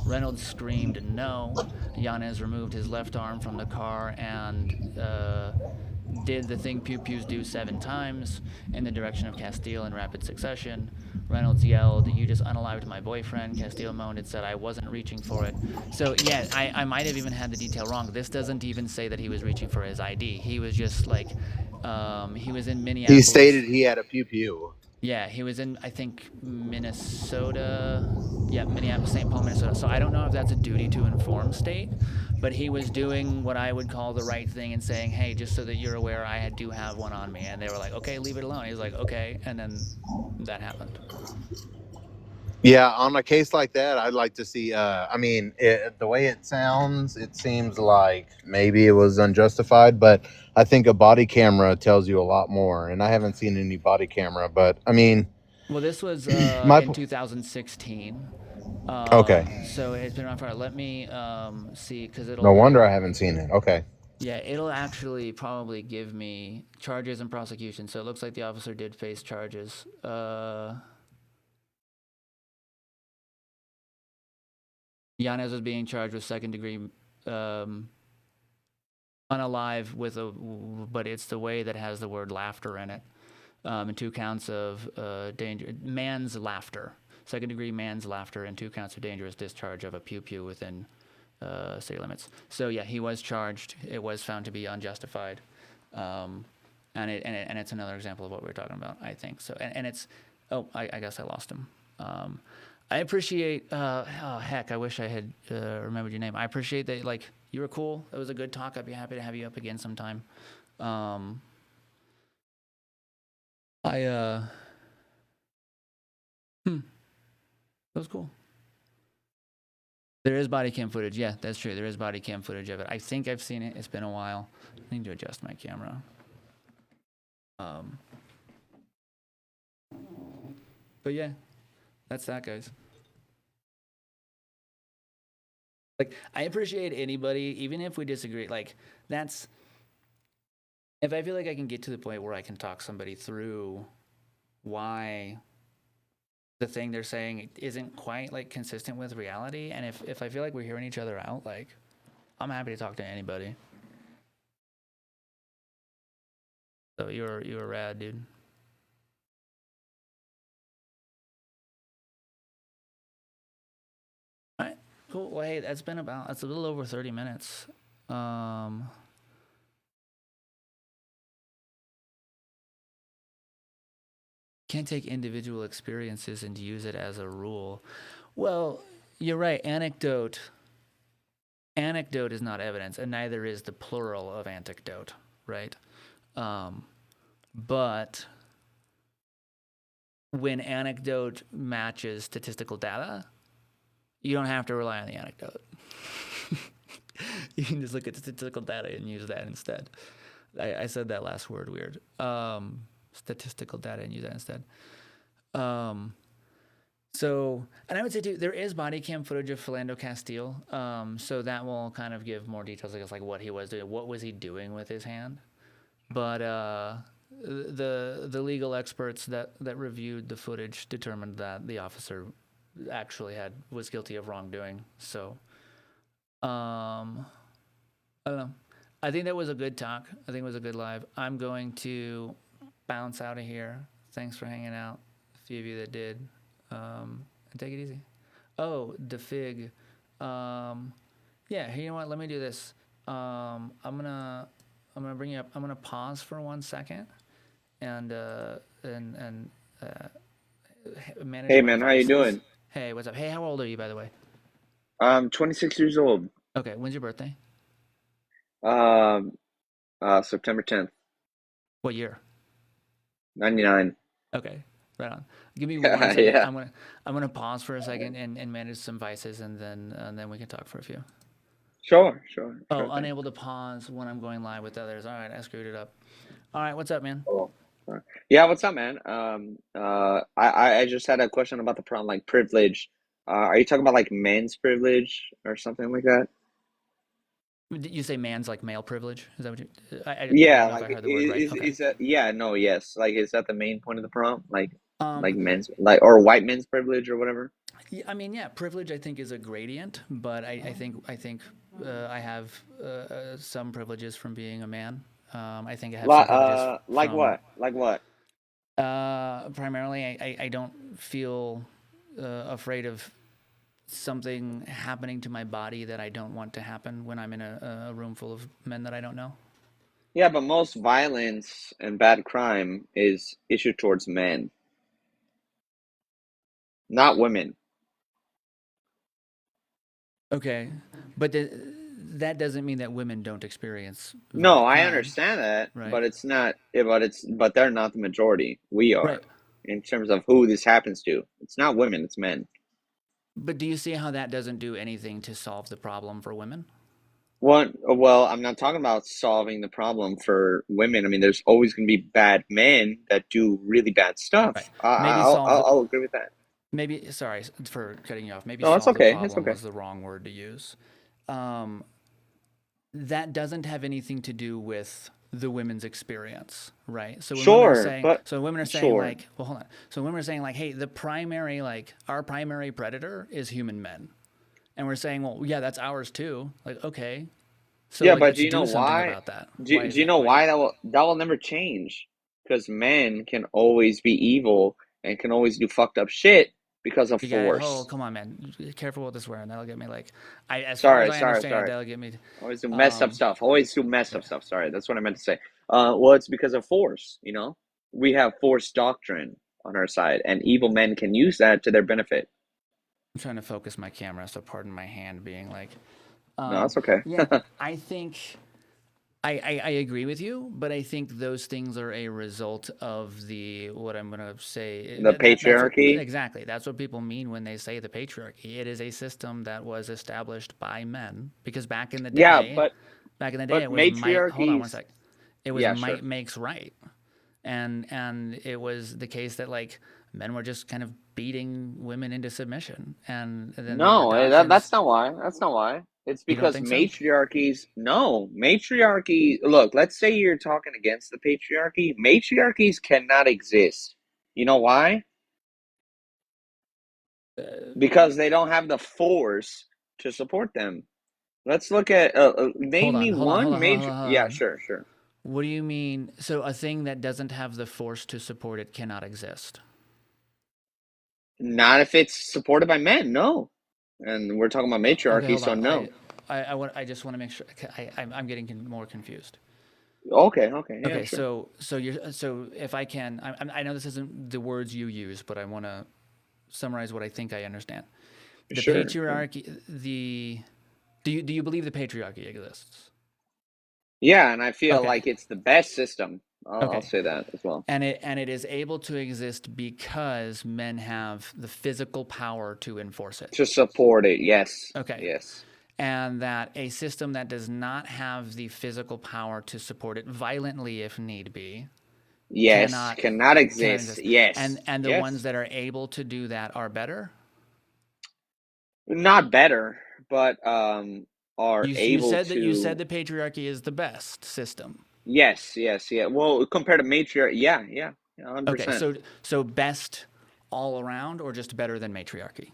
[SPEAKER 1] Reynolds screamed, "No." Yanez removed his left arm from the car and did the thing pew-pews do 7 times in the direction of Castile in rapid succession. Reynolds yelled, "You just unalived my boyfriend." Castile moaned and said, "I wasn't reaching for it." So yeah, I might have even had the detail wrong. This doesn't even say that he was reaching for his ID. He was just like, he was in Minneapolis.
[SPEAKER 3] He stated he had a pew pew.
[SPEAKER 1] Yeah, he was in, I think, Minnesota. Yeah, Minneapolis, St. Paul, Minnesota. So I don't know if that's a duty to inform state, but he was doing what I would call the right thing and saying, "Hey, just so that you're aware, I do have one on me." And they were like, "Okay, leave it alone." He was like, "Okay," and then that happened.
[SPEAKER 3] Yeah, on a case like that, I'd like to see. The way it sounds, it seems like maybe it was unjustified, but I think a body camera tells you a lot more. And I haven't seen any body camera, but I mean,
[SPEAKER 1] Well, this was in 2016.
[SPEAKER 3] Okay.
[SPEAKER 1] So it's been around for. Let me see, because
[SPEAKER 3] No wonder I haven't seen it. Okay.
[SPEAKER 1] Yeah, it'll actually probably give me charges and prosecution. So it looks like the officer did face charges. Yanez was being charged with second-degree unalive with but it's the way that has the word laughter in it. And 2 counts of man's laughter, second-degree man's laughter, and 2 counts of dangerous discharge of a pew-pew within city limits. So yeah, he was charged. It was found to be unjustified, and it's another example of what we were talking about, I think. So and it's, I guess I lost him. I appreciate. Heck, I wish I had remembered your name. I appreciate that. Like, you were cool. It was a good talk. I'd be happy to have you up again sometime. That was cool. There is body cam footage. Yeah, that's true. There is body cam footage of it. I think I've seen it. It's been a while. I need to adjust my camera. But yeah, that's that, guys. Like, I appreciate anybody, even if we disagree. Like, that's if I feel like I can get to the point where I can talk somebody through why the thing they're saying isn't quite like consistent with reality, and if I feel like we're hearing each other out, like, I'm happy to talk to anybody. So you're rad, dude. All right, cool. Well, hey, that's a little over 30 minutes. Can't take individual experiences and use it as a rule. Well, you're right. Anecdote is not evidence, and neither is the plural of anecdote, right? But when anecdote matches statistical data, you don't have to rely on the anecdote. You can just look at statistical data and use that instead. I said that last word weird. Statistical data and use that instead. So, and I would say too, there is body cam footage of Philando Castile. So that will kind of give more details, I guess, like what he was doing, what was he doing with his hand. But the legal experts that reviewed the footage determined that the officer actually was guilty of wrongdoing. So, I don't know. I think that was a good talk. I think it was a good live. I'm going to bounce out of here. Thanks for hanging out, a few of you that did. And take it easy. Oh, DeFig. Yeah, you know what? Let me do this. I'm gonna bring you up. I'm gonna pause for 1 second, and manage
[SPEAKER 4] Hey
[SPEAKER 1] my
[SPEAKER 4] man, how you
[SPEAKER 1] devices.
[SPEAKER 4] doing?
[SPEAKER 1] Hey, what's up? Hey, how old are you, by the way?
[SPEAKER 4] I'm 26 years old.
[SPEAKER 1] Okay, when's your birthday?
[SPEAKER 4] September 10th,
[SPEAKER 1] What year?
[SPEAKER 4] 99.
[SPEAKER 1] Okay, right on. Give me 1 second.
[SPEAKER 4] Yeah.
[SPEAKER 1] I'm gonna pause for a second and manage some vices, and then we can talk for a few.
[SPEAKER 4] Sure
[SPEAKER 1] Oh,
[SPEAKER 4] thing.
[SPEAKER 1] unable to pause when I'm going live with others. All right, I screwed it up. All right, what's up, man?
[SPEAKER 4] Cool. Yeah, what's up, man? I just had a question about the problem, like privilege. Are you talking about like men's privilege or something like that?
[SPEAKER 1] Did you say man's like male privilege? Is that what you? I
[SPEAKER 4] Yeah,
[SPEAKER 1] don't know if I
[SPEAKER 4] like
[SPEAKER 1] heard the word right. Okay.
[SPEAKER 4] is that yeah, no, yes. Like is that the main point of the problem? Like
[SPEAKER 1] Um,
[SPEAKER 4] men's like or white men's privilege or whatever?
[SPEAKER 1] yeah, I mean, yeah, privilege I think is a gradient, but I think I have some privileges from being a man. I think I have some privileges
[SPEAKER 4] Like
[SPEAKER 1] from
[SPEAKER 4] what? Like what?
[SPEAKER 1] primarily I don't feel afraid of something happening to my body that I don't want to happen when I'm in a room full of men that I don't know.
[SPEAKER 4] Yeah, but most violence and bad crime is issued towards men, not women.
[SPEAKER 1] Okay, but that doesn't mean that women don't experience
[SPEAKER 4] No,
[SPEAKER 1] violent
[SPEAKER 4] I
[SPEAKER 1] crime,
[SPEAKER 4] understand that,
[SPEAKER 1] right?
[SPEAKER 4] but it's not, but they're not the majority. We are
[SPEAKER 1] Right.
[SPEAKER 4] in terms of who this happens to. It's not women, it's men.
[SPEAKER 1] But do you see how that doesn't do anything to solve the problem for women?
[SPEAKER 4] Well, I'm not talking about solving the problem for women. I mean, there's always going to be bad men that do really bad stuff.
[SPEAKER 1] Right. Maybe
[SPEAKER 4] I'll agree with that.
[SPEAKER 1] maybe sorry for cutting you off. Maybe
[SPEAKER 4] No, it's
[SPEAKER 1] solve the
[SPEAKER 4] okay. It's
[SPEAKER 1] problem
[SPEAKER 4] okay.
[SPEAKER 1] was the wrong word to use. That doesn't have anything to do with the women's experience, right? So when women are
[SPEAKER 4] Sure,
[SPEAKER 1] saying,
[SPEAKER 4] but sure.
[SPEAKER 1] like, well, hold on. So women are saying like, hey, our primary predator is human men, and we're saying, well, yeah, that's ours too. Like, okay, so
[SPEAKER 4] Yeah,
[SPEAKER 1] like,
[SPEAKER 4] but
[SPEAKER 1] let's
[SPEAKER 4] do you know
[SPEAKER 1] do something
[SPEAKER 4] why?
[SPEAKER 1] about that.
[SPEAKER 4] Do,
[SPEAKER 1] Why is
[SPEAKER 4] do you
[SPEAKER 1] that?
[SPEAKER 4] know why that will never change? Because men can always be evil and can always do fucked up shit because of
[SPEAKER 1] You got it. Oh,
[SPEAKER 4] force.
[SPEAKER 1] come on, man. Careful with the swearing. That'll get me like, as far as
[SPEAKER 4] Sorry,
[SPEAKER 1] I
[SPEAKER 4] sorry,
[SPEAKER 1] understand it,
[SPEAKER 4] sorry.
[SPEAKER 1] that'll get me.
[SPEAKER 4] Always do messed up
[SPEAKER 1] Um,
[SPEAKER 4] stuff. Always do messed
[SPEAKER 1] yeah.
[SPEAKER 4] up stuff. Sorry, that's what I meant to say. Well, it's because of force, you know? We have force doctrine on our side, and evil men can use that to their benefit.
[SPEAKER 1] I'm trying to focus my camera, so pardon my hand being like,
[SPEAKER 4] No, that's okay.
[SPEAKER 1] yeah, I think I agree with you, but I think those things are a result of the what I'm going to say.
[SPEAKER 4] The
[SPEAKER 1] That's what
[SPEAKER 4] patriarchy.
[SPEAKER 1] exactly that's what people mean when they say the patriarchy. It is a system that was established by men because
[SPEAKER 4] Yeah,
[SPEAKER 1] back in the day,
[SPEAKER 4] but
[SPEAKER 1] it was might. Hold on one
[SPEAKER 4] matriarchies.
[SPEAKER 1] sec. It was
[SPEAKER 4] Yeah,
[SPEAKER 1] might
[SPEAKER 4] sure.
[SPEAKER 1] makes right, and it was the case that like men were just kind of beating women into submission, and then there were
[SPEAKER 4] No,
[SPEAKER 1] doctrines.
[SPEAKER 4] that's not why. That's not why. It's
[SPEAKER 1] You don't
[SPEAKER 4] because
[SPEAKER 1] think so?
[SPEAKER 4] matriarchies. No, matriarchy. Look, let's say you're talking against the patriarchy. Matriarchies cannot exist. You know why? Because they don't have the force to support them. Let's look at.
[SPEAKER 1] Hold
[SPEAKER 4] Name
[SPEAKER 1] on,
[SPEAKER 4] me
[SPEAKER 1] hold on, hold
[SPEAKER 4] one
[SPEAKER 1] on, hold on,
[SPEAKER 4] major.
[SPEAKER 1] hold
[SPEAKER 4] Yeah,
[SPEAKER 1] on.
[SPEAKER 4] sure, sure.
[SPEAKER 1] What do you mean? So a thing that doesn't have the force to support it cannot exist.
[SPEAKER 4] Not if it's supported by men. No, and we're talking about
[SPEAKER 1] Okay,
[SPEAKER 4] matriarchy,
[SPEAKER 1] hold
[SPEAKER 4] so
[SPEAKER 1] on.
[SPEAKER 4] no.
[SPEAKER 1] I just want to make sure. I'm getting more confused.
[SPEAKER 4] Okay, okay, yeah,
[SPEAKER 1] Okay,
[SPEAKER 4] sure,
[SPEAKER 1] so if I can, I know this isn't the words you use, but I want to summarize what I think I understand. The
[SPEAKER 4] sure.
[SPEAKER 1] patriarchy, do you believe the patriarchy exists?
[SPEAKER 4] Yeah, and I feel
[SPEAKER 1] Okay,
[SPEAKER 4] like it's the best system. I'll
[SPEAKER 1] okay.
[SPEAKER 4] say that as well.
[SPEAKER 1] And it is able to exist because men have the physical power to enforce it.
[SPEAKER 4] To support it, yes,
[SPEAKER 1] Okay.
[SPEAKER 4] yes,
[SPEAKER 1] And that a system that does not have the physical power to support it violently if need be
[SPEAKER 4] yes.
[SPEAKER 1] cannot
[SPEAKER 4] Cannot
[SPEAKER 1] cannot
[SPEAKER 4] exist.
[SPEAKER 1] exist.
[SPEAKER 4] Yes,
[SPEAKER 1] And the ones
[SPEAKER 4] yes.
[SPEAKER 1] that are able to do that are better.
[SPEAKER 4] Not better, but are
[SPEAKER 1] You
[SPEAKER 4] able
[SPEAKER 1] said that you said
[SPEAKER 4] to.
[SPEAKER 1] the patriarchy is the best system.
[SPEAKER 4] Yes, yes, yeah. Well, compared to matriarch, yeah, yeah, yeah,
[SPEAKER 1] Okay,
[SPEAKER 4] 100%.
[SPEAKER 1] so best all around or just better than matriarchy?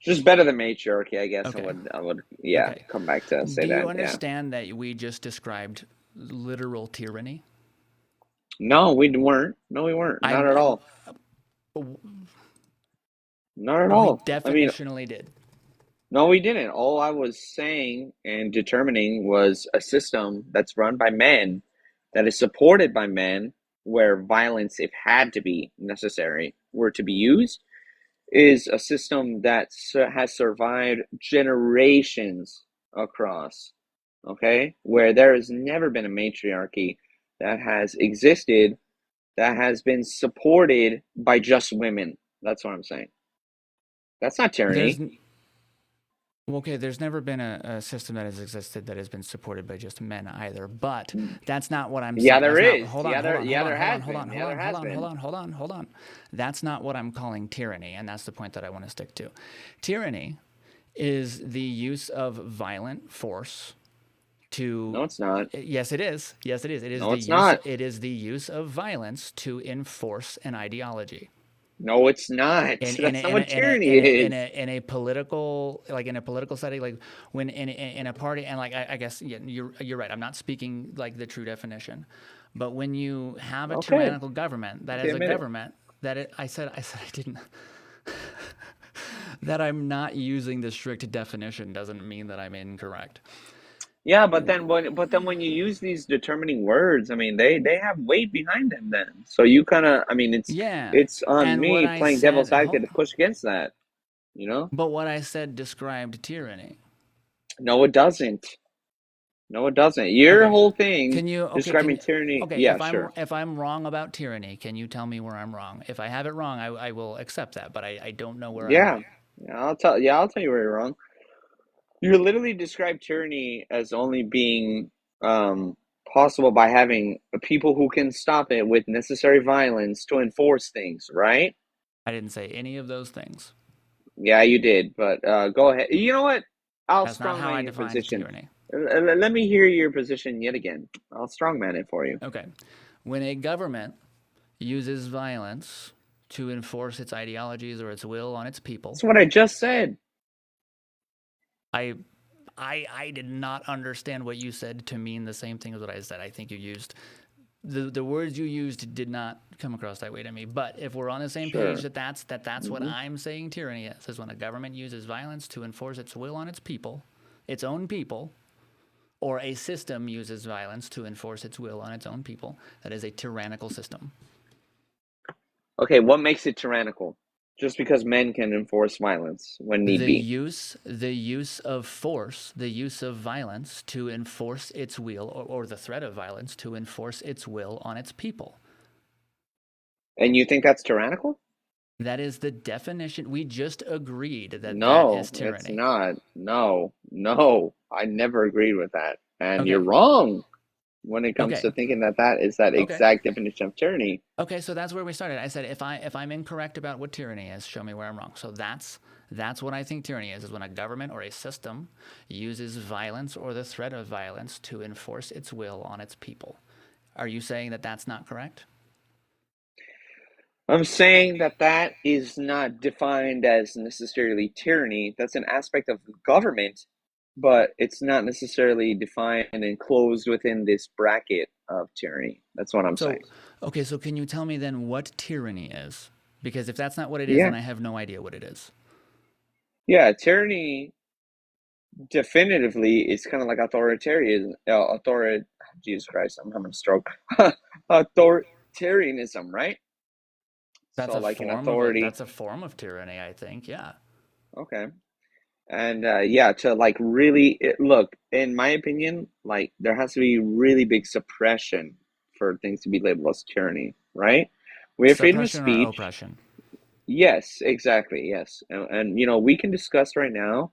[SPEAKER 4] Just better than matriarchy, I guess.
[SPEAKER 1] Okay.
[SPEAKER 4] I would, yeah,
[SPEAKER 1] Okay.
[SPEAKER 4] come back to say
[SPEAKER 1] Do you
[SPEAKER 4] that. Yeah.
[SPEAKER 1] understand that we just described literal tyranny?
[SPEAKER 4] No, we weren't. No, we weren't. Not
[SPEAKER 1] I'm
[SPEAKER 4] at all. Not at
[SPEAKER 1] we
[SPEAKER 4] all. I mean,
[SPEAKER 1] definitionally did.
[SPEAKER 4] no, we didn't. All I was saying and determining was a system that's run by men, that is supported by men, where violence, if had to be necessary, were to be used, is a system that has survived generations across, okay? Where there has never been a matriarchy that has existed that has been supported by just women. That's what I'm saying. That's not
[SPEAKER 1] There's
[SPEAKER 4] tyranny.
[SPEAKER 1] Okay, there's never been a system that has existed that has been supported by just men either, but that's not what I'm
[SPEAKER 4] Yeah,
[SPEAKER 1] saying.
[SPEAKER 4] there
[SPEAKER 1] That's not,
[SPEAKER 4] is.
[SPEAKER 1] hold on,
[SPEAKER 4] Yeah,
[SPEAKER 1] hold on, hold on,
[SPEAKER 4] there
[SPEAKER 1] hold on,
[SPEAKER 4] has
[SPEAKER 1] hold
[SPEAKER 4] been.
[SPEAKER 1] on,
[SPEAKER 4] Yeah,
[SPEAKER 1] hold
[SPEAKER 4] there
[SPEAKER 1] on, hold
[SPEAKER 4] has
[SPEAKER 1] on, hold
[SPEAKER 4] been.
[SPEAKER 1] on, hold on, hold on. That's not what I'm calling tyranny, and that's the point that I want to stick to. Tyranny is the use of violent force to
[SPEAKER 4] No, it's not.
[SPEAKER 1] yes it is. Yes it is.
[SPEAKER 4] No, it's not.
[SPEAKER 1] It is the use of violence to enforce an ideology.
[SPEAKER 4] No, it's not.
[SPEAKER 1] in
[SPEAKER 4] That's not what tyranny is.
[SPEAKER 1] in a political like in a political setting like when in a party and like I guess yeah, you're right. I'm not speaking like the true definition, but when you have a
[SPEAKER 4] Okay.
[SPEAKER 1] tyrannical government that
[SPEAKER 4] Okay,
[SPEAKER 1] is a
[SPEAKER 4] admit it.
[SPEAKER 1] government that I said I didn't that I'm not using the strict definition doesn't mean that I'm incorrect.
[SPEAKER 4] Yeah, but then when you use these determining words, I mean they have weight behind them then. So you kind of, I mean
[SPEAKER 1] Yeah,
[SPEAKER 4] it's on
[SPEAKER 1] and what
[SPEAKER 4] me
[SPEAKER 1] I
[SPEAKER 4] playing devil's
[SPEAKER 1] said
[SPEAKER 4] advocate to push against that, you know?
[SPEAKER 1] but what I said described tyranny.
[SPEAKER 4] No, it doesn't. No, it doesn't. Your
[SPEAKER 1] Okay.
[SPEAKER 4] whole thing
[SPEAKER 1] Can you
[SPEAKER 4] describing tyranny.
[SPEAKER 1] okay,
[SPEAKER 4] Yeah, sure.
[SPEAKER 1] if I'm wrong about tyranny, can you tell me where I'm wrong? If I have it wrong, I will accept that, but I don't know where I'm
[SPEAKER 4] Yeah.
[SPEAKER 1] wrong.
[SPEAKER 4] I'll tell you where you're wrong. You literally describe tyranny as only being possible by having people who can stop it with necessary violence to enforce things, right?
[SPEAKER 1] I didn't say any of those things.
[SPEAKER 4] Yeah, you did, but go ahead. You know what? I'll
[SPEAKER 1] That's not how I
[SPEAKER 4] strongman your
[SPEAKER 1] defined
[SPEAKER 4] position.
[SPEAKER 1] tyranny.
[SPEAKER 4] Let me hear your position yet again. I'll strongman it for you.
[SPEAKER 1] Okay. When a government uses violence to enforce its ideologies or its will on its people,
[SPEAKER 4] That's what I just said.
[SPEAKER 1] I I did not understand what you said to mean the same thing as what I said. I think you used the words you used did not come across that way to me. But if we're on the same page
[SPEAKER 4] Sure.
[SPEAKER 1] that that's what
[SPEAKER 4] hmm
[SPEAKER 1] I'm saying tyranny is when a government uses violence to enforce its will on its people, its own people, or a system uses violence to enforce its will on its own people, that is a tyrannical system.
[SPEAKER 4] Okay, what makes it tyrannical? Just because men can enforce violence when need
[SPEAKER 1] The
[SPEAKER 4] be.
[SPEAKER 1] use of force, the use of violence to enforce its will, or the threat of violence to enforce its will on its people.
[SPEAKER 4] And you think that's tyrannical?
[SPEAKER 1] That is the definition. We just agreed that that
[SPEAKER 4] No,
[SPEAKER 1] is
[SPEAKER 4] it's
[SPEAKER 1] tyranny.
[SPEAKER 4] not. No, no. I never agreed with that. And
[SPEAKER 1] Okay.
[SPEAKER 4] you're wrong when it comes
[SPEAKER 1] Okay.
[SPEAKER 4] to thinking that that is that
[SPEAKER 1] Okay.
[SPEAKER 4] exact definition of tyranny.
[SPEAKER 1] Okay, so that's where we started. I said if I'm incorrect about what tyranny is, show me where I'm wrong. So that's what I think tyranny is when a government or a system uses violence or the threat of violence to enforce its will on its people. Are you saying that that's not correct?
[SPEAKER 4] I'm saying that that is not defined as necessarily tyranny. That's an aspect of government, but it's not necessarily defined and enclosed within this bracket of tyranny. That's what I'm
[SPEAKER 1] So,
[SPEAKER 4] saying.
[SPEAKER 1] okay, so can you tell me then what tyranny is? Because if that's not what it is,
[SPEAKER 4] Yeah.
[SPEAKER 1] then I have no idea what it is.
[SPEAKER 4] Yeah, tyranny definitively is kind of like Jesus Christ, I'm having a stroke. Authoritarianism, right?
[SPEAKER 1] That's
[SPEAKER 4] So
[SPEAKER 1] a
[SPEAKER 4] like an
[SPEAKER 1] form
[SPEAKER 4] authority.
[SPEAKER 1] that's a form of tyranny, I think. Yeah.
[SPEAKER 4] Okay. And yeah, to like really look, in my opinion, like there has to be really big suppression for things to be labeled as tyranny, right? We have freedom of
[SPEAKER 1] Suppression or
[SPEAKER 4] speech.
[SPEAKER 1] oppression?
[SPEAKER 4] Yes, exactly. Yes. And you know, we can discuss right now,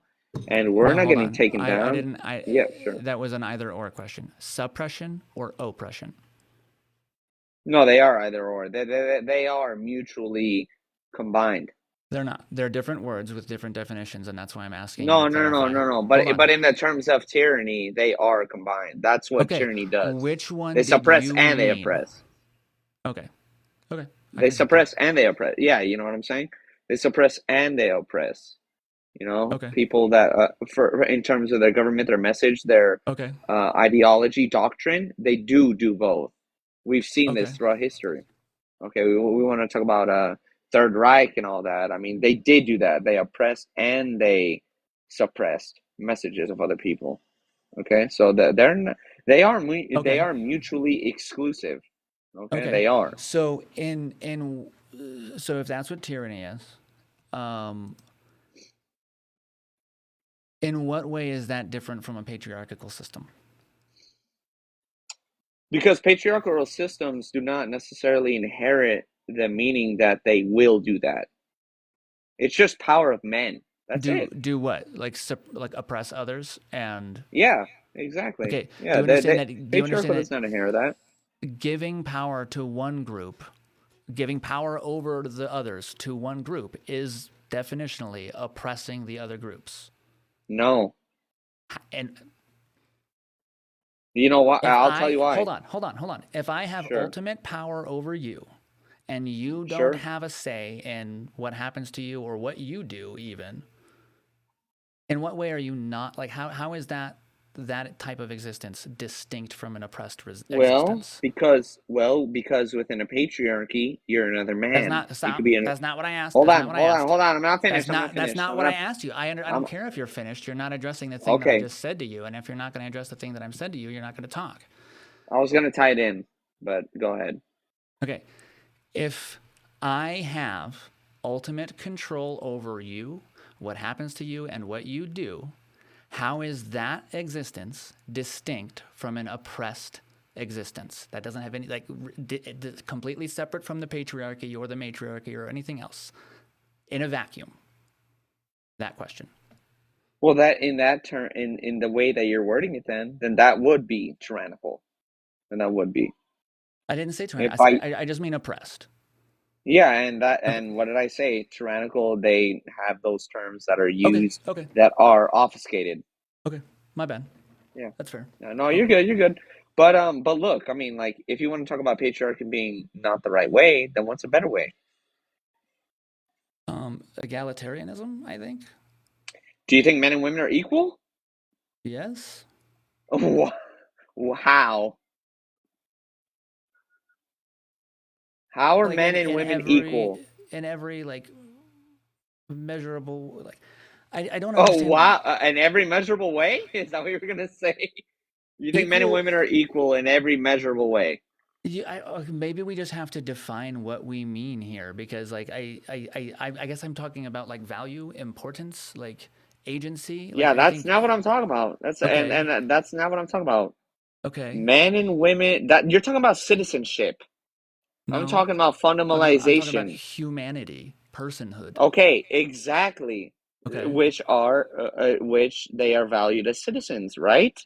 [SPEAKER 4] and we're
[SPEAKER 1] Well,
[SPEAKER 4] not
[SPEAKER 1] hold
[SPEAKER 4] getting
[SPEAKER 1] on.
[SPEAKER 4] taken
[SPEAKER 1] I
[SPEAKER 4] down.
[SPEAKER 1] didn't.
[SPEAKER 4] Yeah, sure.
[SPEAKER 1] That was an either or question. Suppression or oppression?
[SPEAKER 4] No, they are either or. They are mutually combined.
[SPEAKER 1] They're not. They're different words with different definitions, and that's why I'm asking you
[SPEAKER 4] No,
[SPEAKER 1] to
[SPEAKER 4] no, no, no,
[SPEAKER 1] clarify.
[SPEAKER 4] no, no.
[SPEAKER 1] Hold
[SPEAKER 4] But
[SPEAKER 1] on.
[SPEAKER 4] in the terms of tyranny, they are combined. That's what
[SPEAKER 1] Okay.
[SPEAKER 4] tyranny does.
[SPEAKER 1] Which one
[SPEAKER 4] They
[SPEAKER 1] did
[SPEAKER 4] suppress
[SPEAKER 1] you
[SPEAKER 4] and they
[SPEAKER 1] mean?
[SPEAKER 4] oppress.
[SPEAKER 1] Okay. Okay. I
[SPEAKER 4] They
[SPEAKER 1] can accept that.
[SPEAKER 4] suppress and they oppress. Yeah, you know what I'm saying? They suppress and they oppress. You know,
[SPEAKER 1] Okay.
[SPEAKER 4] people that for in terms of their government, their message, their
[SPEAKER 1] Okay.
[SPEAKER 4] ideology, doctrine, they do both. We've seen
[SPEAKER 1] Okay.
[SPEAKER 4] this throughout history. Okay, we want to talk about Third Reich and all that. I mean, they did do that. They oppressed and they suppressed messages of other people. Okay, so they are
[SPEAKER 1] Okay.
[SPEAKER 4] mutually exclusive. Okay,
[SPEAKER 1] Okay.
[SPEAKER 4] they are.
[SPEAKER 1] So so if that's what tyranny is, in what way is that different from a patriarchal system?
[SPEAKER 4] Because patriarchal systems do not necessarily inherit the meaning that they will do that. It's just power of men. That's it.
[SPEAKER 1] Do what? Like oppress others and
[SPEAKER 4] Yeah, exactly.
[SPEAKER 1] okay.
[SPEAKER 4] Yeah,
[SPEAKER 1] Do you understand that? Do you
[SPEAKER 4] patriarchal
[SPEAKER 1] understand
[SPEAKER 4] does not inherit that.
[SPEAKER 1] that giving power to one group, giving power over the others to one group is definitionally oppressing the other groups?
[SPEAKER 4] No.
[SPEAKER 1] And
[SPEAKER 4] You know what?
[SPEAKER 1] if
[SPEAKER 4] I'll tell you why.
[SPEAKER 1] hold on. If I have
[SPEAKER 4] Sure.
[SPEAKER 1] ultimate power over you and you don't
[SPEAKER 4] Sure.
[SPEAKER 1] have a say in what happens to you or what you do even, in what way are you not like how is that type of existence distinct from an oppressed existence?
[SPEAKER 4] Because within a patriarchy, you're another man.
[SPEAKER 1] That's not
[SPEAKER 4] You
[SPEAKER 1] stop.
[SPEAKER 4] could be
[SPEAKER 1] That's not what I asked.
[SPEAKER 4] Hold
[SPEAKER 1] That's
[SPEAKER 4] on,
[SPEAKER 1] not what I asked.
[SPEAKER 4] hold on. I'm not finished.
[SPEAKER 1] That's not what I asked you. I don't care if you're finished. You're not addressing the thing that I
[SPEAKER 4] Okay.
[SPEAKER 1] just said to you. And if you're not going to address the thing that I've said to you, you're not going to talk.
[SPEAKER 4] I was gonna tie it in, but go ahead.
[SPEAKER 1] Okay. If I have ultimate control over you, what happens to you, and what you do, how is that existence distinct from an oppressed existence that doesn't have any completely separate from the patriarchy or the matriarchy or anything else in a vacuum? That question.
[SPEAKER 4] Well, that in that term, in the way that you're wording it, then that would be tyrannical, and that would be.
[SPEAKER 1] I didn't say tyrannical.
[SPEAKER 4] If
[SPEAKER 1] I just mean oppressed.
[SPEAKER 4] Yeah, and what did I say? Tyrannical. They have those terms that are used
[SPEAKER 1] Okay.
[SPEAKER 4] that are obfuscated.
[SPEAKER 1] Okay. My bad.
[SPEAKER 4] Yeah,
[SPEAKER 1] that's fair.
[SPEAKER 4] No, you're good. You're good. But look, I mean, like, if you want to talk about patriarchy being not the right way, then what's a better way?
[SPEAKER 1] Egalitarianism, I think.
[SPEAKER 4] Do you think men and women are equal?
[SPEAKER 1] Yes.
[SPEAKER 4] How? How are
[SPEAKER 1] Like
[SPEAKER 4] men and women equal?
[SPEAKER 1] in every like measurable like I don't
[SPEAKER 4] Oh
[SPEAKER 1] understand.
[SPEAKER 4] wow! In every measurable way? Is that what you were gonna say? You think men and
[SPEAKER 1] Equal-
[SPEAKER 4] women are equal in every measurable way?
[SPEAKER 1] Maybe we just have to define what we mean here, because like I guess I'm talking about like value, importance, like agency. Like
[SPEAKER 4] Yeah,
[SPEAKER 1] I
[SPEAKER 4] that's
[SPEAKER 1] think
[SPEAKER 4] not what I'm talking about. That's
[SPEAKER 1] okay,
[SPEAKER 4] and that's not what I'm talking about.
[SPEAKER 1] okay,
[SPEAKER 4] Men and women, that you're talking about citizenship. I'm
[SPEAKER 1] no,
[SPEAKER 4] talking about
[SPEAKER 1] I'm talking about
[SPEAKER 4] fundamentalization.
[SPEAKER 1] humanity, personhood.
[SPEAKER 4] Okay, exactly.
[SPEAKER 1] Okay,
[SPEAKER 4] Which they are valued as citizens, right?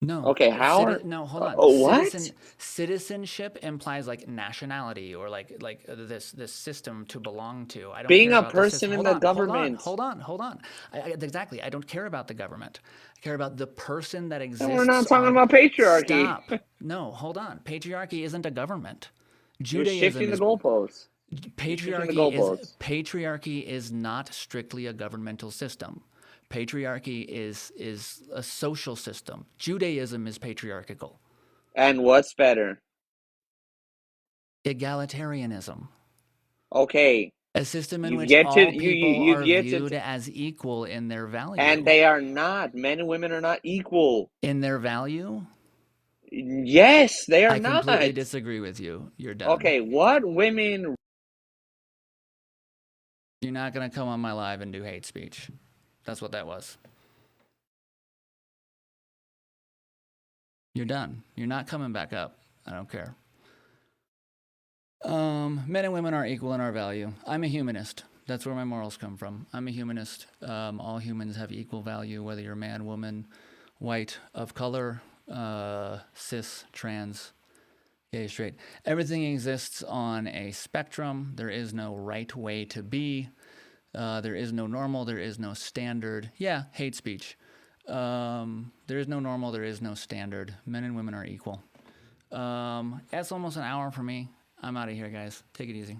[SPEAKER 1] no,
[SPEAKER 4] Okay, how are
[SPEAKER 1] no, hold on.
[SPEAKER 4] what?
[SPEAKER 1] Citizenship implies like nationality or like this system to belong to. I don't
[SPEAKER 4] Being
[SPEAKER 1] care
[SPEAKER 4] a
[SPEAKER 1] about the
[SPEAKER 4] person
[SPEAKER 1] system.
[SPEAKER 4] in
[SPEAKER 1] Hold
[SPEAKER 4] the
[SPEAKER 1] on, hold on,
[SPEAKER 4] government.
[SPEAKER 1] hold on, hold on. Exactly. I don't care about the government. I care about the person that
[SPEAKER 4] And we're not
[SPEAKER 1] exists
[SPEAKER 4] talking
[SPEAKER 1] on.
[SPEAKER 4] about patriarchy.
[SPEAKER 1] Stop. No, hold on. Patriarchy isn't a government.
[SPEAKER 4] You're
[SPEAKER 1] Judaism
[SPEAKER 4] shifting the
[SPEAKER 1] is
[SPEAKER 4] goalposts. You're shifting the goalposts.
[SPEAKER 1] patriarchy is not strictly a governmental system. Patriarchy is a social system. Judaism is patriarchal.
[SPEAKER 4] And what's better?
[SPEAKER 1] Egalitarianism,
[SPEAKER 4] Okay,
[SPEAKER 1] a system in
[SPEAKER 4] you've
[SPEAKER 1] which
[SPEAKER 4] yet to
[SPEAKER 1] all people
[SPEAKER 4] you've
[SPEAKER 1] are
[SPEAKER 4] yet
[SPEAKER 1] viewed as equal in their
[SPEAKER 4] and
[SPEAKER 1] value.
[SPEAKER 4] they are not. Men and women are not equal.
[SPEAKER 1] In their value?
[SPEAKER 4] Yes, they are
[SPEAKER 1] I
[SPEAKER 4] not.
[SPEAKER 1] completely disagree with you. You're done.
[SPEAKER 4] Okay, what women
[SPEAKER 1] You're not going to come on my live and do hate speech. That's what that was. You're done. You're not coming back up. I don't care. Men and women are equal in our value. I'm a humanist. That's where my morals come from. I'm a humanist. All humans have equal value, whether you're man, woman, white, of color, cis, trans, gay, straight. Everything exists on a spectrum. There is no right way to be. There is no normal. There is no standard. Yeah, hate speech. There is no normal. There is no standard. Men and women are equal. That's almost an hour for me. I'm out of here, guys. Take it easy.